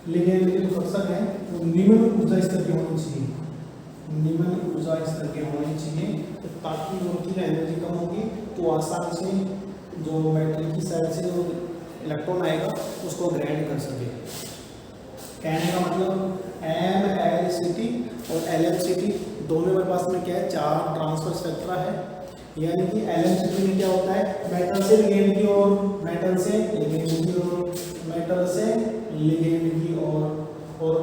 लिगेंड के जो कक्षक है वो निम्न ऊर्जा स्तर के होने चाहिए, निम्न ऊर्जा स्तर के होने चाहिए, तो ताकि उनकी एनर्जी कम होगी तो आसानी से जो मेटल की साइड से जो इलेक्ट्रॉन आएगा उसको ग्रहण कर सके। कहने का मतलब MLCT और LMCT दोनों में पास में क्या है, चार्ज ट्रांसफर स्पेक्ट्रा है, यानी कि LMCT में क्या होता है, मेटल से लिगेंड की ओर, मेटल से लिगेंड की ओर, मेटल से लिगेंड की ओर, और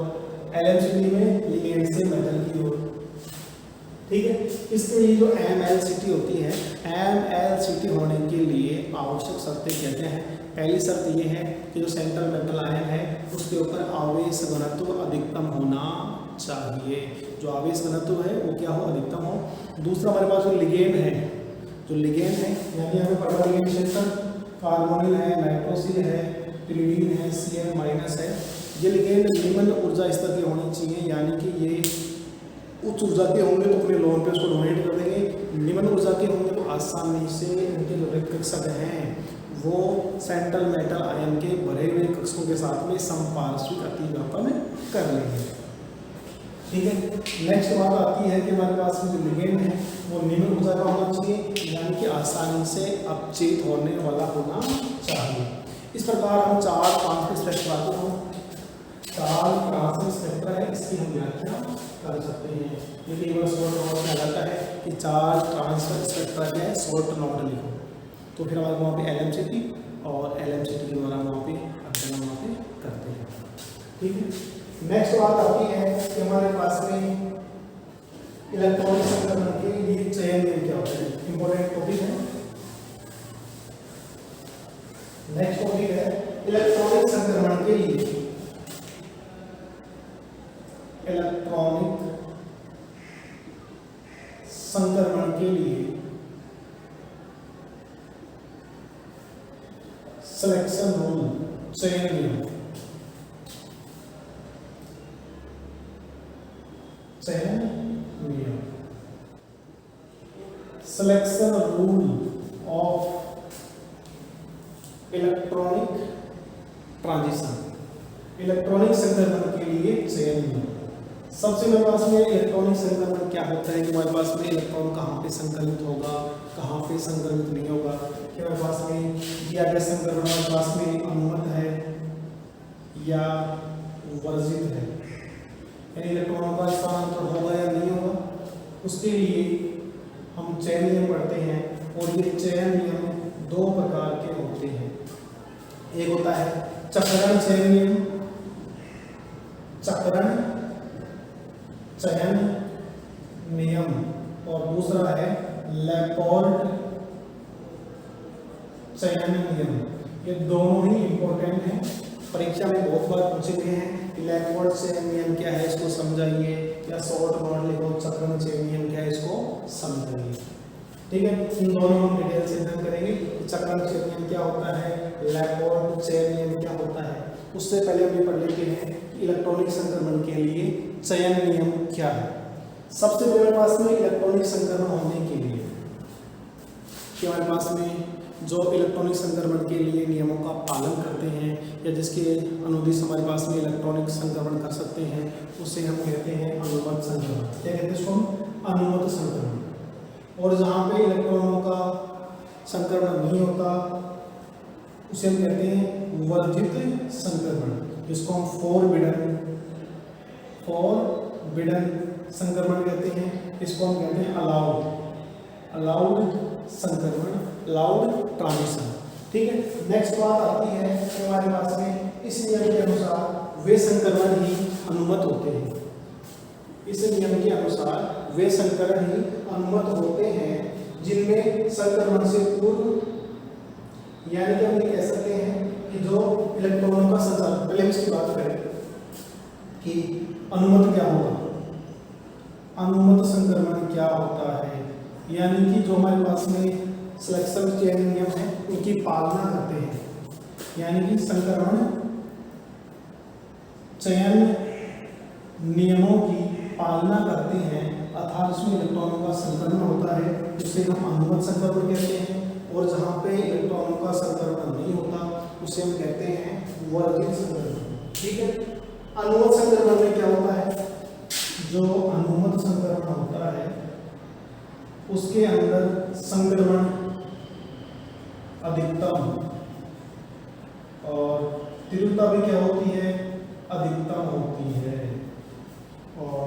LMCT में लिगेंड से मेटल की ओर। ठीक है, इसके लिए जो MLCT होती है, MLCT होने के लिए आवश्यक शर्तें कहते हैं। पहली शर्त ये है कि जो सेंट्रल मेटल आयन है उसके ऊपर आवेश घनत्व अधिकतम होना चाहिए, जो आवेश घनत्व है वो क्या हो, अधिकतम हो। दूसरा हमारे पास जो लिगेंड है, जो लिगेंड है यानी यहाँ पे पड़ा लिगेंड क्षेत्र, कार्बोनिल है, नाइट्रोसिल है, पिरिडीन है, Cl- है, ये लिगेंड निम्न ऊर्जा स्तर के होने चाहिए, यानी कि ये उच्च ऊर्जा के होंगे तो अपने लोन पे उसको डोनेट कर देंगे, निम्न ऊर्जा के होंगे तो आसानी से उनके जो कक्षक हैं वो सेंट्रल मेटल आयन के भरे हुए कक्षकों के साथ में समपार्श्विक अतिव्यापन कर लेंगे। ठीक है, नेक्स्ट बात आती है कि हमारे पास में जो लिगेंड है वो निम्न ऊर्जा का होना चाहिए, यानी कि आसानी से अपचयित होने वाला होना चाहिए। इस प्रकार हम चार ट्रांसफर स्पेक्ट्रा को, चार ट्रांसफर स्पेक्ट्रा है इसकी हम व्याख्या कर सकते हैं। ये केवल शॉर्ट नोट में आता है कि चार ट्रांसफर स्पेक्ट्रा है, शॉर्ट नोट लिखो, तो फिर हमारे वहाँ पे LMCT और LMCT के द्वारा वहाँ पे अध्ययन वहाँ पे करते हैं। ठीक है, नेक्स्ट बात आती है कि हमारे पास में इलेक्ट्रॉनिक संक्रमण के लिए चयन नियम क्या होते हैं, इंपॉर्टेंट टॉपिक है। नेक्स्ट टॉपिक है इलेक्ट्रॉनिक संक्रमण के लिए, इलेक्ट्रॉनिक संक्रमण के लिए सिलेक्शन रूल, चयन नियम, चयन नियम, selection rule of electronic transition, electronic संक्रमण के लिए चयन नियम। सबसे मेरे पास में इलेक्ट्रॉनिक संक्रमण क्या होता है कि हमारे पास में इलेक्ट्रॉन कहाँ पे संक्रमित होगा, कहाँ पे संक्रमित नहीं होगा, कि हमारे पास में दिया गया संक्रमण हमारे पास में अनुमत है या वर्जित है, यानी इलेक्ट्रॉनों का स्थानांतरण होगा या नहीं होगा, उसके लिए हम चयन नियम पढ़ते हैं। और ये चयन नियम दो प्रकार के होते हैं, एक होता है चक्रण चयन नियम, चक्रण चयन नियम, और दूसरा है लेपोल्ट चयन नियम, ये दोनों ही इंपॉर्टेंट हैं, परीक्षा में बहुत बार पूछे गए हैं। लैपॉर्ट चयन नियम क्या है इसको समझाइए, या शॉर्ट नोट लिखो चक्रण चयन नियम क्या है इसको समझाइए। ठीक है, इन दोनों हम डिटेल से अध्ययन करेंगे। चक्रण चयन नियम क्या होता है, लैपॉर्ट चयन नियम क्या होता है। उससे पहले हम ये पढ़ लेते हैं कि इलेक्ट्रॉनिक संक्रमण के लिए चयन नियम क्या है। सबसे पहले हमारे पास में इलेक्ट्रॉनिक संक्रमण होने के लिए कि हमारे पास में जो इलेक्ट्रॉनिक संक्रमण के लिए नियमों का पालन करते हैं या जिसके अनुदेश हमारे पास में इलेक्ट्रॉनिक संक्रमण कर सकते हैं उसे हम कहते हैं अनुमत संक्रमण। क्या कहते हैं इसको हम, अनुमत संक्रमण। और जहाँ पे इलेक्ट्रॉनों का संक्रमण नहीं होता उसे हम कहते हैं वर्जित संक्रमण, जिसको हम फॉरबिडन संक्रमण कहते हैं। इसको हम कहते हैं अलाउड संक्रमण, अलाउड ट्रांजिशन। ठीक है, नेक्स्ट बात आती है कि हमारे पास में इस नियम के अनुसार वे संक्रमण ही अनुमत होते हैं। इस नियम के अनुसार वे संक्रमण ही अनुमत होते हैं जिनमें संक्रमण से पूर्व, यानी कि हम ये कह सकते हैं कि जो इलेक्ट्रॉनों का संचार, पहले हम इसकी बात करें कि अनुमत क्या होगा। अनुमत संक्रमण क्या होता है, यानी कि जो हमारे पास में सिलेक्शन चयन नियम है उनकी पालना करते हैं, यानी कि संक्रमण चयन नियमों की पालना करते हैं अर्थात उसमें इलेक्ट्रॉनों का संक्रमण होता है जिसे हम अनुमत संक्रमण कहते हैं। और जहाँ पे इलेक्ट्रॉनों का संक्रमण नहीं होता उसे हम कहते हैं वर्जित संक्रमण। ठीक है, अनुमत संक्रमण में क्या होता है, जो अनुमत संक्रमण होता है उसके अंदर संक्रमण अधिकतम और तीव्रता भी क्या होती है, अधिकतम होती है। और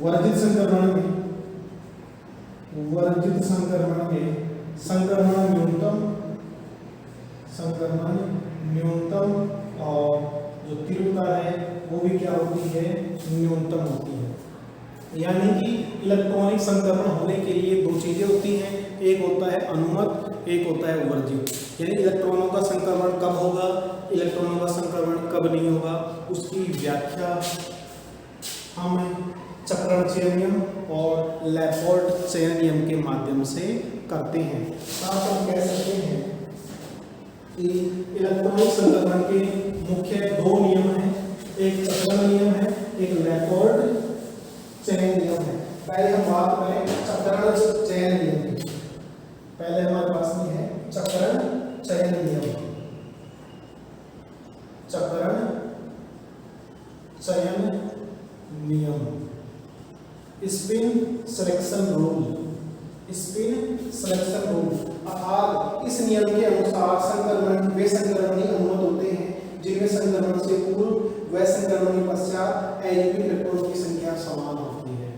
वर्जित संक्रमण में संक्रमण न्यूनतम और जो तीव्रता है वो भी क्या होती है, न्यूनतम होती है। यानी कि इलेक्ट्रॉनिक संक्रमण होने के लिए दो चीजें होती हैं, एक होता है अनुमत, एक होता है वर्जित। यानी इलेक्ट्रॉनों का संक्रमण कब होगा, इलेक्ट्रॉनों का संक्रमण कब नहीं होगा, उसकी व्याख्या हम चक्रण चयन नियम और लैपोर्ट चयन नियम के माध्यम से करते हैं। साथ हम कह सकते हैं कि इलेक्ट्रॉनिक संक्रमण के मुख्य दो नियम हैं, एक चक्रण नियम है, एक लैपोर्ट चयन नियम है। पहले हम बात करें चक्रण चयन नियम की। पहले हमारे पास में है चक्रण चयन नियम, चक्रण चयन नियम, स्पिन सिलेक्शन रूल अर्थात इस नियम के अनुसार संक्रमण वे संक्रमण ही अनुमत होते हैं जिनमें संक्रमण से पूर्व व संक्रमण के पश्चात एलिमेंट इलेक्ट्रॉनों की संख्या समान होती है।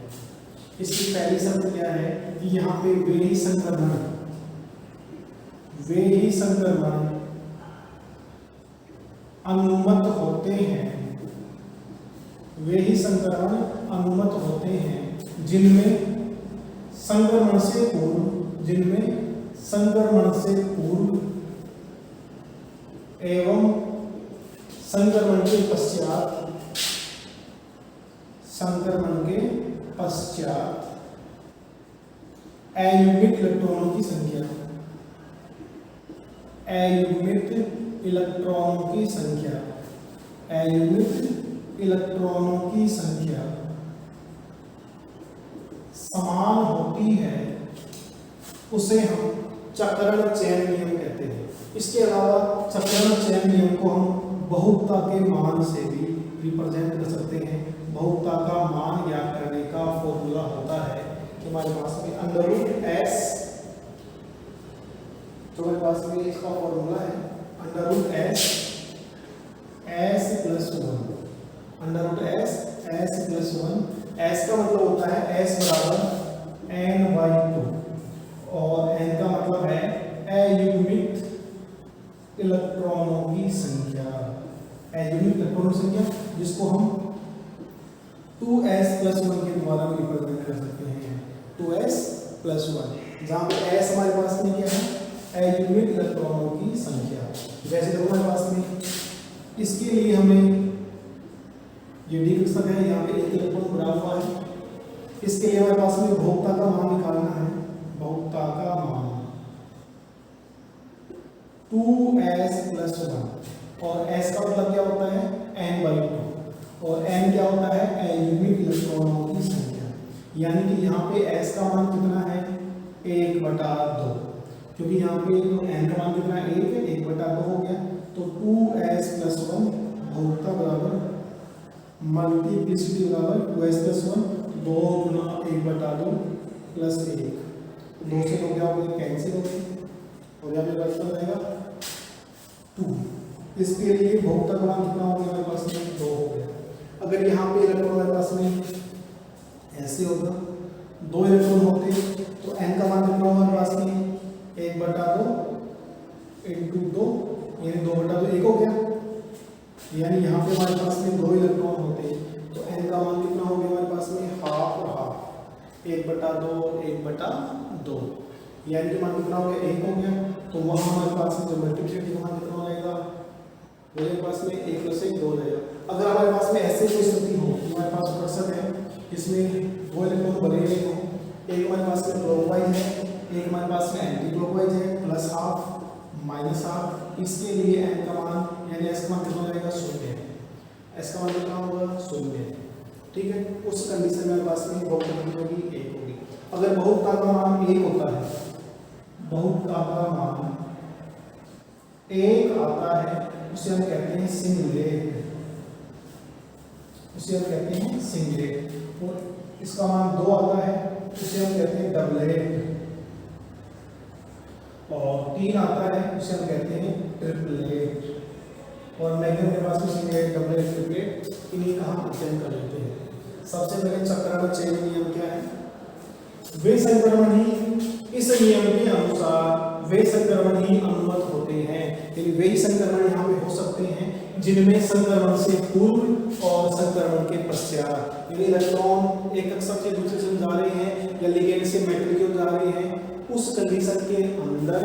इसकी पहली शर्त क्या है कि यहाँ पे वे ही संक्रमण अनुमत होते हैं, वे ही संक्रमण अनुमत होते हैं जिनमें संक्रमण से पूर्व एवं संक्रमण के पश्चात अयुग्मित इलेक्ट्रॉनों की संख्या, अयुग्मित इलेक्ट्रॉनों की संख्या समान होती है, उसे हम चक्रण चयन नियम कहते हैं। इसके अलावा चक्रण चयन नियम को हम बहुपता के मान से भी रिप्रेजेंट कर सकते हैं। बहुपता का मान ज्ञात करने का फॉर्मूला होता है कि हमारे पास में अंडर रूट एस, जो हमारे पास में इसका फॉर्मूला है under root S plus 1, under root S plus 1। S का मतलब होता है एस बराबर n/2 और n का मतलब है अयुग्मित इलेक्ट्रॉनों की संख्या, अयुग्मित इलेक्ट्रॉनों की संख्या जिसको हम 2s प्लस 1 के द्वारा भी रिप्रेजेंट कर सकते हैं, 2s प्लस 1। जहाँ पे s हमारे पास में क्या है, अयुग्मित इलेक्ट्रॉनों की संख्या। जैसे देखो हमारे पास में इसके लिए हमें ये डी कक्षक है, यहाँ पे एक इलेक्ट्रॉन बना हुआ है। इसके लिए हमारे पास में भोक्ता का मान निकालना है। भोक्ता का मान 2s+1 और s का मतलब क्या होता है n/2 और n क्या होता है अयुग्मित इलेक्ट्रॉनों की संख्या। यानी कि यहाँ पे s का मान कितना है 1/2, क्योंकि यहाँ पे n का मान कितना है 1 है, 1/2 हो गया। तो 2s+1 भोक्ता बराबर मल्टीप्लिसिटी बराबर 2s+1 2 गुना 1/2 प्लस 1, 2 से हो गया कैंसिल हो गया और यहाँ पे बचता रहेगा 2। इसके लिए भोक्ता का मान कितना हो गया हमारे पास में 2 हो गया। अगर यहाँ पे इलेक्ट्रॉन हमारे पास में ऐसे होगा 2 इलेक्ट्रॉन होते तो n का मान कितना होगा हमारे पास में 1/2 इंटू 2 यानी 2/2 1 हो गया। यानी यहाँ पे हमारे पास में 2 इलेक्ट्रॉन होते तो n का मान कितना हो गया हमारे पास में हाफ और हाफ 1/2 1/2 यानी कि मान कितना हो गया 1 हो गया। तो वहाँ हमारे पास में जो मल्टीप्लिसिटी वहाँ कितना हो जाएगा मेरे पास में 1 + 1 2 रहेगा। अगर हमारे पास में ऐसे कोई स्थिति हो हमारे पास कक्षक है इसमें 2 इलेक्ट्रॉन बने हुए हो, एक हमारे पास में क्लॉकवाइज है, एक हमारे पास में एंटी क्लॉकवाइज है, +½ -½ इसके लिए n का मान यानी s का मान कितना हो जाएगा 0। s का मान कितना होगा 0। ठीक है, उस कंडीशन में हमारे पास में भोक्ता कितनी होगी 1 होगी। अगर भोक्ता का मान 1 होता है, भोक्ता का मान 1 आता है उसे हम कहते हैं सिंगलेट, उसे हम कहते हैं सिंगलेट। और इसका मान 2 आता है उसे हम कहते हैं डबलेट, और 3 आता है उसे हम कहते हैं ट्रिपलेट। और मैग्नेट के पास में सिंगलेट डबलेट ट्रिपलेट इन्हीं का हम अध्ययन कर लेते हैं। सबसे पहले चक्राकार चयन नियम क्या है, वे संक्रमण ही इस नियम के अनुसार वे संक्रमण ही अनुमत होते हैं। यानी वे ही संक्रमण यहाँ पे हो सकते हैं जिनमें संक्रमण से पूर्व और संक्रमण के पश्चात, यानी इलेक्ट्रॉन एक कक्षक से दूसरे से जा रहे हैं या लिगेंड से मेटल की ओर जा रहे हैं, उस कंडीशन के अंदर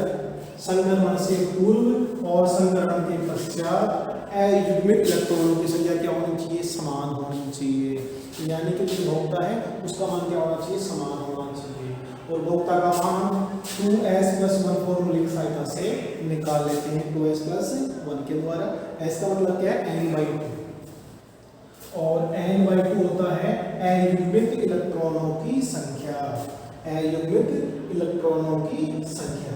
संक्रमण से पूर्व और संक्रमण के पश्चात अयुग्मित इलेक्ट्रॉनों की संख्या क्या होनी चाहिए समान होनी चाहिए। यानी कि जो भोक्ता है उसका मान क्या होना चाहिए समान होना चाहिए। और भोक्ता का मान 2s+1 फॉर्मूले की सहायता से निकाल लेते हैं 2s+1 के द्वारा। s का मतलब क्या है n/2 और n/2 होता है अयुग्मित इलेक्ट्रॉनों की संख्या, अयुग्मित इलेक्ट्रॉनों की संख्या।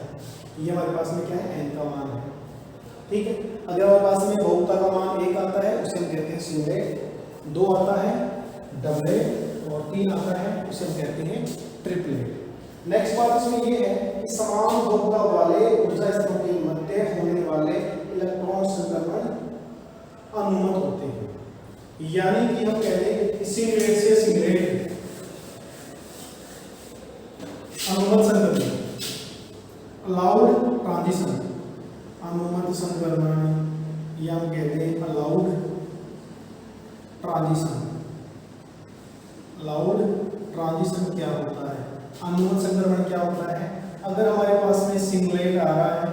ये हमारे पास में क्या है n का मान है। ठीक है, अगर हमारे पास में भोक्ता का मान 1 आता है उसे हम कहते हैं सिंगलेट, 2 आता है डबलेट और 3 आता है उसे हम कहते हैं ट्रिपलेट। नेक्स्ट बात इसमें ये है कि समान भोक्ता वाले ऊर्जा स्तरों के मध्य होने वाले इलेक्ट्रॉन संक्रमण अनुमत होते हैं। यानी कि हम कहते हैं कि सिंगलेट से सिंगलेट अनुमत संक्रमण, अलाउड ट्रांजिशन, अनुमत संक्रमण या हम कहते हैं अलाउड ट्रांजिशन। अलाउड ट्रांजिशन क्या होता है, अनुमत संक्रमण क्या होता है, अगर हमारे पास में सिंगलेट आ रहा है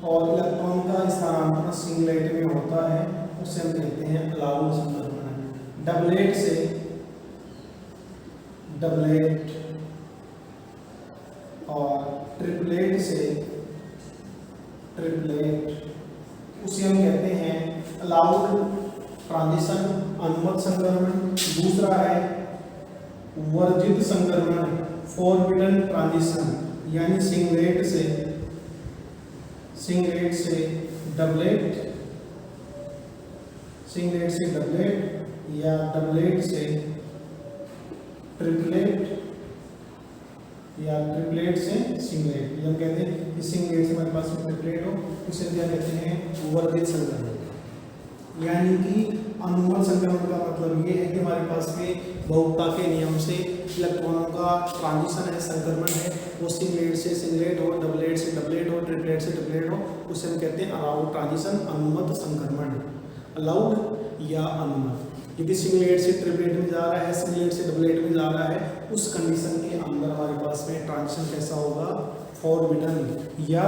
और इलेक्ट्रॉन का स्थानांतरण सिंगलेट में होता है उसे हम कहते हैं अलाउड संक्रमण। डबलेट से डबलेट और ट्रिपलेट से ट्रिपलेट उसे हम कहते हैं अलाउड ट्रांजिशन, अनुमत संक्रमण। दूसरा है वर्जित संक्रमण, फॉरबिडन ट्रांजिशन, यानी सिंगलेट से डबलेट, सिंगलेट से डबलेट या डबलेट से ट्रिपलेट या ट्रिपलेट से सिंगलेट। ये हम कहते हैं कि सिंगलेट से हमारे पास में ट्रिपलेट हो उसे क्या कहते हैं वर्जित संक्रमण। यानी कि अनुमत संक्रमण का मतलब ये है कि हमारे पास में भोक्ता के नियम से इलेक्ट्रॉनों का ट्रांजिशन है, संक्रमण है, वो सिंगलेट से सिंगलेट हो, डबलेट से डबलेट हो, ट्रिपलेट से ट्रिपलेट हो, उसे हम कहते हैं अलाउड ट्रांजिशन, अनुमत संक्रमण। अलाउड या अनुमत, यदि सिंगलेट से ट्रिपलेट में जा रहा है, सिंगलेट से डबलेट में जा रहा है, उस कंडीशन के अंदर हमारे पास में ट्रांजिशन कैसा होगा फॉरबिडन या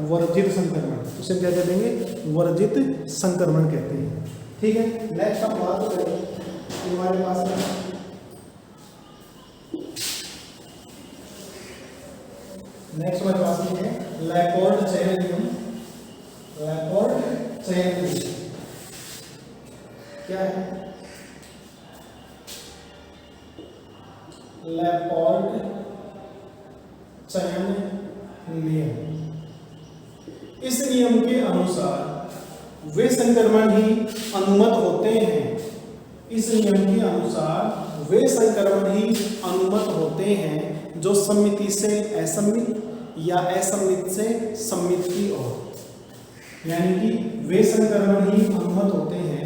वर्जित संक्रमण, उसे क्या कहते हैं? वर्जित संक्रमण कहते हैं। ठीक है, नेक्स्ट हम बात करें हमारे पास में नेक्स्ट हमारे पास में है लैपोर्ट चयन नियम। लैपोर्ट चयन नियम क्या है? लैपोर्ट चयन नियम, इस नियम के अनुसार वे संक्रमण ही अनुमत होते हैं। इस नियम के अनुसार वे संक्रमण ही अनुमत होते हैं जो सम्मिति से असम्मित या असम्मित से सम्मित की ओर। यानी कि वे संक्रमण ही अनुमत होते हैं,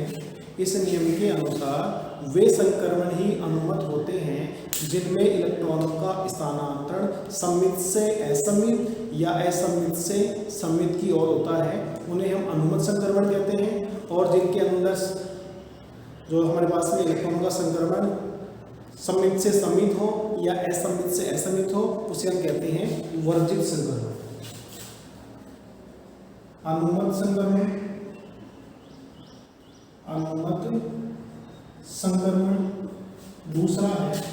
इस नियम के अनुसार वे संक्रमण ही अनुमत होते हैं जिनमें इलेक्ट्रॉनों का स्थानांतरण सम्मित से असम्मित या असम्मित से सम्मित की ओर होता है, उन्हें हम अनुमत संक्रमण कहते हैं। और जिनके अंदर जो हमारे पास में इलेक्ट्रॉनों का संक्रमण सम्मित से सम्मित हो या असम्मित से असम्मित हो, उसे हम कहते हैं वर्जित संक्रमण। अनुमत संक्रमण, अनुमत संक्रमण, दूसरा है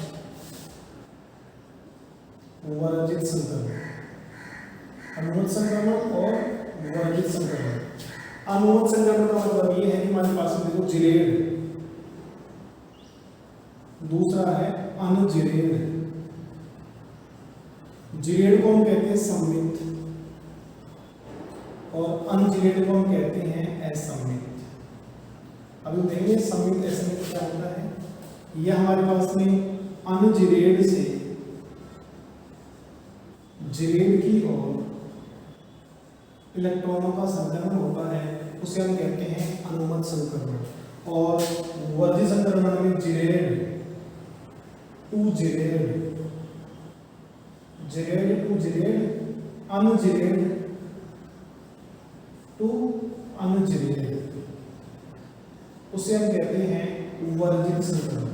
वर्जित संक्रमण। अनुमत संक्रमण और वर्जित संक्रमण। अनुमत संक्रमण का मतलब ये है कि हमारे पास में देखो जिरेड, दूसरा है अनजिरेड। जिरेड को हम कहते हैं सम्मित और अनजिरेड को हम कहते हैं असम्मित। अभी देखेंगे सम्मित असम्मित क्या होता है। यह हमारे पास में अनजिरेड से जिरेड की ओर इलेक्ट्रॉनों का संक्रमण होता है, उसे हम कहते हैं अनुमत संक्रमण। और वर्जित संक्रमण में gerade to gerade, gerade to gerade, ungerade to ungerade, उसे हम कहते हैं वर्जित संक्रमण।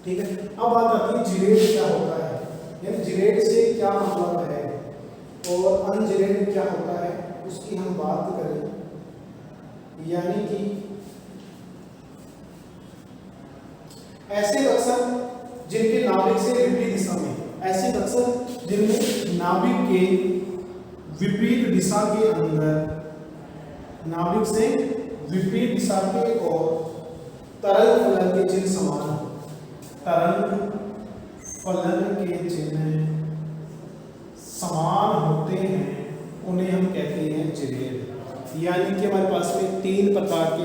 ठीक है, अब बात आती है जिरेड क्या होता है, यानी जिरेड से क्या मतलब है और अनजिरेड क्या होता है, उसकी हम बात करें। यानी कि ऐसे कक्षक जिनके नाभिक से विपरीत दिशा में, ऐसे कक्षक जिनमें नाभिक के विपरीत दिशा के अंदर, नाभिक से विपरीत दिशा के और तरंग फलन के चिन्ह समान, तरंग फलन के चिन्ह समान होते हैं, उन्हें हम कहते हैं जिरेड। यानी कि हमारे पास में तीन प्रकार के,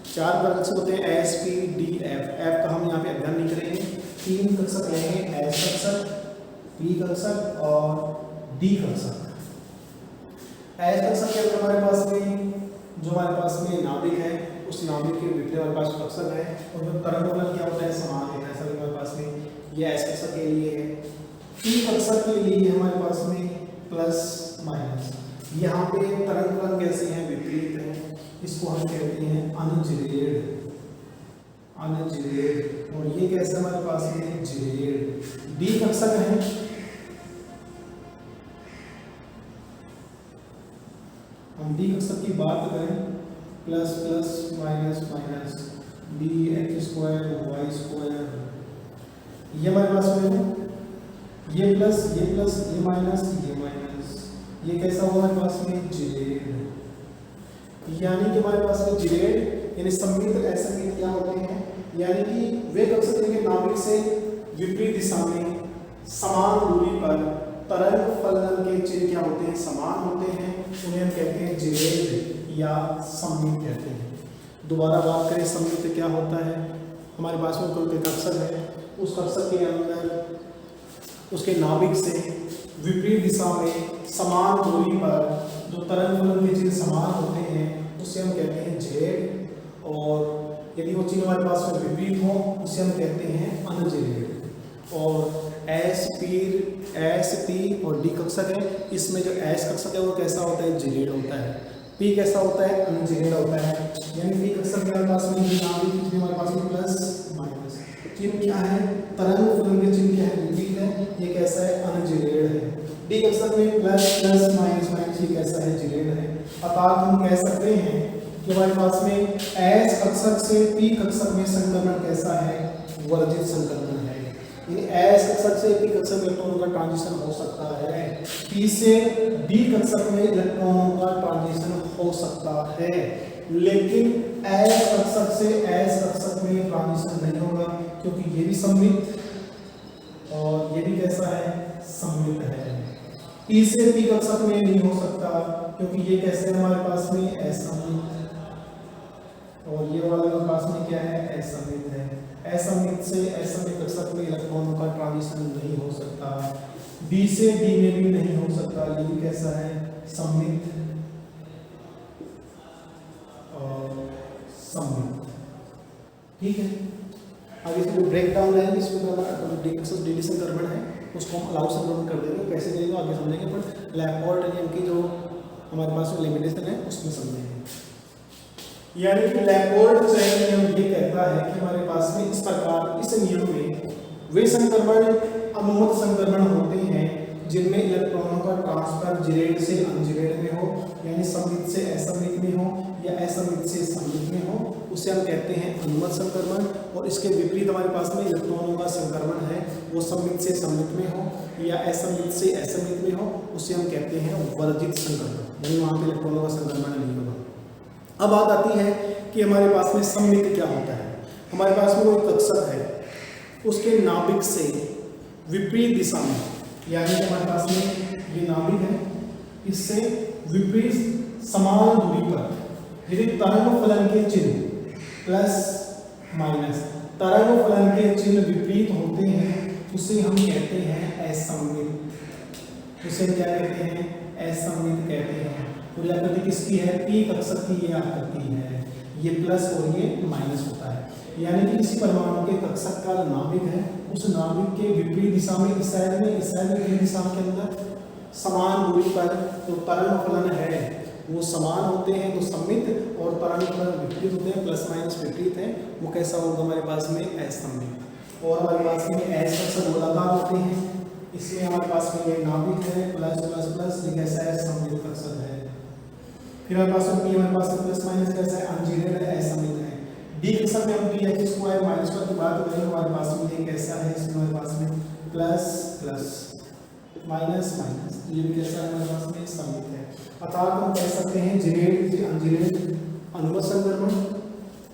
चार कक्षक होते हैं, S P D F. F का हम यहाँ पे अध्ययन नहीं करेंगे। तीन कक्षक रहेंगे, एस कक्षक, पी कक्षक और डी कक्षक। एस कक्षक के अंदर हमारे पास में जो हमारे पास में नाभिक है, उस नाभिक के विपरीत हमारे पास कक्षक है, और जो तरंग फलन क्या होता है समान है, ऐसा भी हमारे पास में ये एस कक्षक के लिए है। पी कक्षक के लिए हमारे पास में प्लस माइनस, यहाँ पे तरंग फलन कैसे हैं, विपरीत है, इसको हम कहते हैं अनजिरेड, अनजिरेड। और ये कैसे हमारे पास में जिरेड। डी कक्षक है, हम डी कक्षक की बात करें, plus plus minus minus, D X square Y square, ये हमारे पास में ये प्लस ये माइनस ये माइनस, ये कैसा हुआ हमारे पास में जिरेड। यानी कि हमारे पास में जिरेड यानी सम्मित असम्मित क्या होते हैं, यानी कि वे कक्षक जिनके नाभिक से विपरीत दिशा में समान दूरी पर तरंग फलन के चिन्ह क्या होते हैं, समान होते हैं, उन्हें हम कहते हैं जिरेड या सम्मित कहते हैं। दोबारा बात करें सम्मित क्या होता है, हमारे पास में कोई कक्षक है, उस कक्षक के अंदर उसके नाभिक से विपरीत दिशा में समान दूरी पर जो तरंग फलन के चिन्ह समान होते हैं, उसे हम कहते हैं जेड। और यदि वो चिन्ह हमारे पास में विपरीत हो, उसे हम कहते हैं अनजिरेड। और एस पी और डी कक्षक है, इसमें जो एस कक्षक है वो कैसा होता है, जिरेड होता है। पी कैसा होता है, अनजिरेड होता है। यानी पी कक्षक हमारे पास में नाभिक हमारे पास में प्लस माइनस, चिन्ह क्या है, तरंग फलन के चिन्ह क्या है, विपरीत है, ये कैसा है, अनजिरेड है। डी कक्षक में प्लस प्लस माइनस माइनस ये कैसा है, जिरेड है। अर्थात हम कह सकते हैं कि हमारे पास में एस कक्षक से पी कक्षक में संक्रमण कैसा है, वर्जित संक्रमण है। यानी एस कक्षक से पी कक्षक में इलेक्ट्रॉनों का ट्रांजिशन हो सकता है, पी से डी कक्षक में इलेक्ट्रॉनों का ट्रांजिशन हो सकता है, लेकिन एस कक्षक से एस कक्षक में ट्रांजिशन नहीं होगा, क्योंकि ये भी सममित और ये भी कैसा है, सममित है। पी से पी कक्षक में नहीं हो सकता, क्योंकि ये कैसे है हमारे पास में असममित, और ये वाला हमारे पास में क्या है, असममित है। असममित से असममित कक्षक में इलेक्ट्रॉनों का ट्रांजिशन नहीं हो सकता। बी से डी में भी नहीं हो सकता, ये भी कैसा है, सममित और सममित। ठीक है, अब इसमें ब्रेक डाउन है, इसमें डी संक्रमण है, उसको हम अलाउ संक्रमण कर देंगे, कैसे करेंगे आगे समझेंगे, पर लैपोर्ट नियम की जो हमारे पास में लिमिटेशन है उसमें समझेंगे। यानी कि लैपोर्ट चयन नियम ये कहता है कि हमारे पास में इस प्रकार इस नियम में वे संक्रमण अनुमत संक्रमण होते हैं जिनमें इलेक्ट्रॉनों का ट्रांसफर जिरेड से अनजिरेड में हो, यानी सममित से असममित में हो या असममित से सममित में हो, उसे हम कहते हैं अनुमत संक्रमण। और इसके विपरीत हमारे पास में इलेक्ट्रॉनों का संक्रमण है, वो सममित से सममित में हो या असममित से असममित में हो, उसे हम कहते हैं वर्जित संक्रमण, यानी वहाँ पे इलेक्ट्रॉनों का संक्रमण नहीं होगा। अब बात आती है कि हमारे पास में सममित क्या होता है। हमारे पास में कोई कक्षक है, उसके नाभिक से विपरीत दिशा में, यानी कि हमारे पास में ये नाभिक है, इससे विपरीत समान दूरी पर यदि तरंग फलन के चिन्ह प्लस माइनस तरंग फलन के चिन्ह विपरीत होते हैं, उसे हम कहते हैं असममित। उसे क्या कहते हैं, असममित कहते हैं। और ये आकृति किसकी है, पी कक्षक की ये आकृति है, ये प्लस और ये माइनस होता है। यानी कि किसी परमाणु के कक्षक का नाभिक है, उस नाभिक के विपरीत दिशा में इस साइड में विपरीत दिशा के अंदर समान दूरी पर जो तरंग फलन है वो समान होते हैं, तो सममित, और तरंग फलन विपरीत होते हैं, प्लस माइनस विपरीत है, वो कैसा होगा हमारे पास में, असममित। और हमारे पास में एस कक्षक गोलाकार होते हैं, इसमें हमारे पास में ये नाभिक है, प्लस प्लस प्लस, ये कैसा है, सममित कक्षक है। फिर हमारे पास में हमारे पास प्लस माइनस कैसा है, अनजिरेड है, असममित है। डी कक्षक में हम पी एक्स स्क्वायर माइनस पर की बात करें, हमारे पास में ये कैसा है, इसमें हमारे पास में प्लस प्लस माइनस माइनस, ये भी कैसा है, हमारे पास में सममित है। अर्थात हम कह सकते हैं जिरेड से अनजिरेड अनुमत संक्रमण,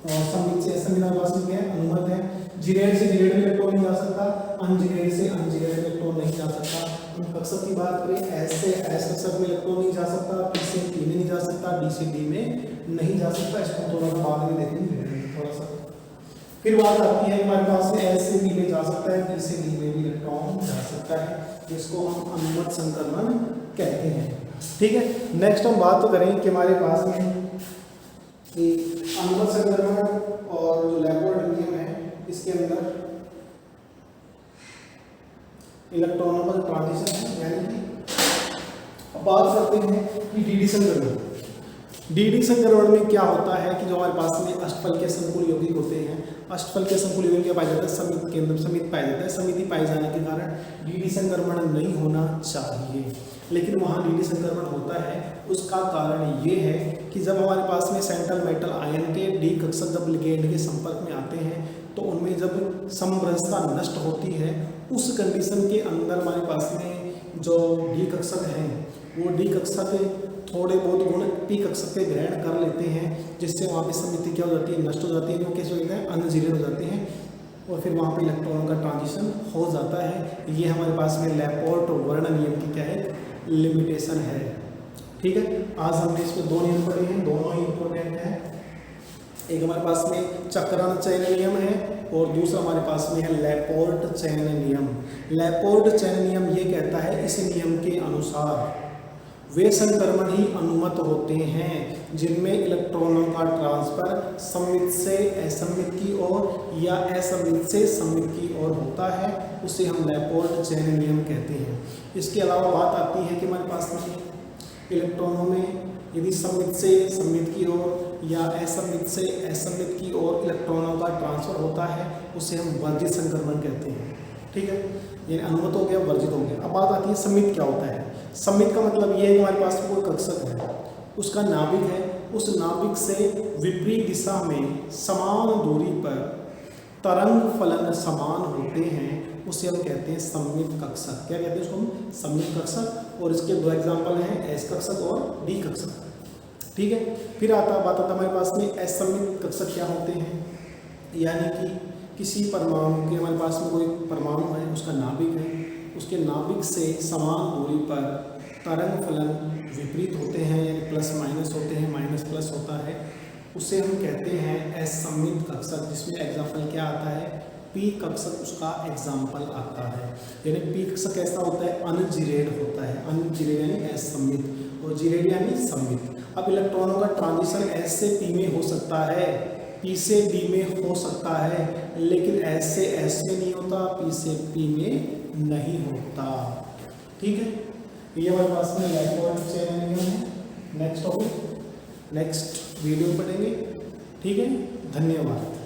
और सममित से असममित हमारे पास में क्या है, अनुमत है। जिरेड से जिरेड में इलेक्ट्रॉन नहीं जा सकता, अनजिरेड से अनजिरेड में इलेक्ट्रॉन नहीं जा सकता। हम कक्षक की बात करें, एस से एस कक्षक में इलेक्ट्रॉन नहीं जा सकता, पी से पी में नहीं जा सकता, डी से डी में नहीं जा सकता। इसको थोड़ा सा बाद में देखेंगे थोड़ा सा। फिर बात आती है हमारे पास में एस से बी में जा सकता है, बी से डी में भी इलेक्ट्रॉन जा सकता है, जिसको हम अनुमत संक्रमण कहते हैं। ठीक है, नेक्स्ट हम बात करें कि हमारे पास में अनुमत संक्रमण और जो लैपोर्ट नियम है इसके अंदर इलेक्ट्रॉनों का ट्रांजिशन है। यानी कि बात करते हैं कि डीडी संक्रमण। डीडी संक्रमण में क्या होता है कि जो हमारे पास में अष्टफल के संकुल यौगिक होते हैं, अष्टफल के संकुल यौगिक क्या पाया जाता है, समिति के अंदर समिति पाया जाता है। समिति पाए जाने के कारण डीडी संक्रमण नहीं होना चाहिए, लेकिन वहाँ डीडी संक्रमण होता है। उसका कारण ये है कि जब हमारे पास में सेंट्रल मेटल आयन के डी कक्षक जब लिगेंड के संपर्क में आते हैं, तो उनमें जब समरसता नष्ट होती है, उस कंडीशन के अंदर हमारे पास में जो डी कक्षक हैं वो डी कक्षक थोड़े बहुत गुण पी कक्षक के ग्रहण कर लेते हैं, जिससे वहाँ पे समिति क्या हो जाती है, नष्ट हो जाती है, वो कैसे हो जाते हैं, अनजिरेड हो जाते हैं, और फिर वहाँ पे इलेक्ट्रॉनों का ट्रांजिशन हो जाता है। ये हमारे पास में लैपोर्ट वर्ण नियम की क्या है, लिमिटेशन है। ठीक है, आज हमने इसमें दो नियम पढ़े हैं, दोनों ही इंपॉर्टेंट हैं। एक हमारे पास में चक्रण चयन नियम है और दूसरा हमारे पास में है लैपोर्ट चयन नियम। लैपोर्ट चयन नियम ये कहता है, इस नियम के अनुसार वे संक्रमण ही अनुमत होते हैं जिनमें इलेक्ट्रॉनों का ट्रांसफर सममित से असममित की ओर या असममित से सममित की ओर होता है, उसे हम लैपोर्ट चयन नियम कहते हैं। इसके अलावा बात आती है कि हमारे पास में इलेक्ट्रॉनों में यदि सममित से सममित की ओर या असममित से असममित की ओर इलेक्ट्रॉनों का ट्रांसफर होता है, उसे हम वर्जित संक्रमण कहते हैं। ठीक है, यानी अनुमत हो गया, वर्जित हो गया। अब बात आती है सम्मित क्या होता है। सम्मित का मतलब ये है कि हमारे पास कोई कक्षक है, उसका नाभिक है, उस नाभिक से विपरीत दिशा में समान दूरी पर तरंग फलन समान होते हैं, उसे हम कहते हैं सम्मित कक्षक। क्या कहते हैं उसको हम? सम्मित कक्षक। और इसके दो एग्जाम्पल हैं, एस कक्षक और डी कक्षक। ठीक है, फिर बात आता हमारे पास में असम्मित कक्षक क्या होते हैं, यानी कि किसी परमाणु के, हमारे पास में कोई परमाणु है, उसका नाभिक है, उसके नाभिक से समान दूरी पर तरंग फलन विपरीत होते हैं, यानी प्लस माइनस होते हैं, माइनस प्लस होता है, उसे हम कहते हैं असम्मित कक्षक। जिसमें एग्जाम्पल क्या आता है? पी कक्षक उसका एग्जाम्पल आता है। यानी पी कक्षक कैसा होता है? अनजिरेड होता है। अनजिरेड यानी असम्मित, और जिरेड यानी सम्मित। अब इलेक्ट्रॉनों का ट्रांजिशन एस से पी में हो सकता है, पी से डी में हो सकता है, लेकिन एस से एस में नहीं होता, पी से पी में नहीं होता। ठीक है, ये हमारे पास में इलेक्ट्रॉनिक चेन नियम है। नेक्स्ट टॉपिक नेक्स्ट वीडियो में पढ़ेंगे। ठीक है, धन्यवाद।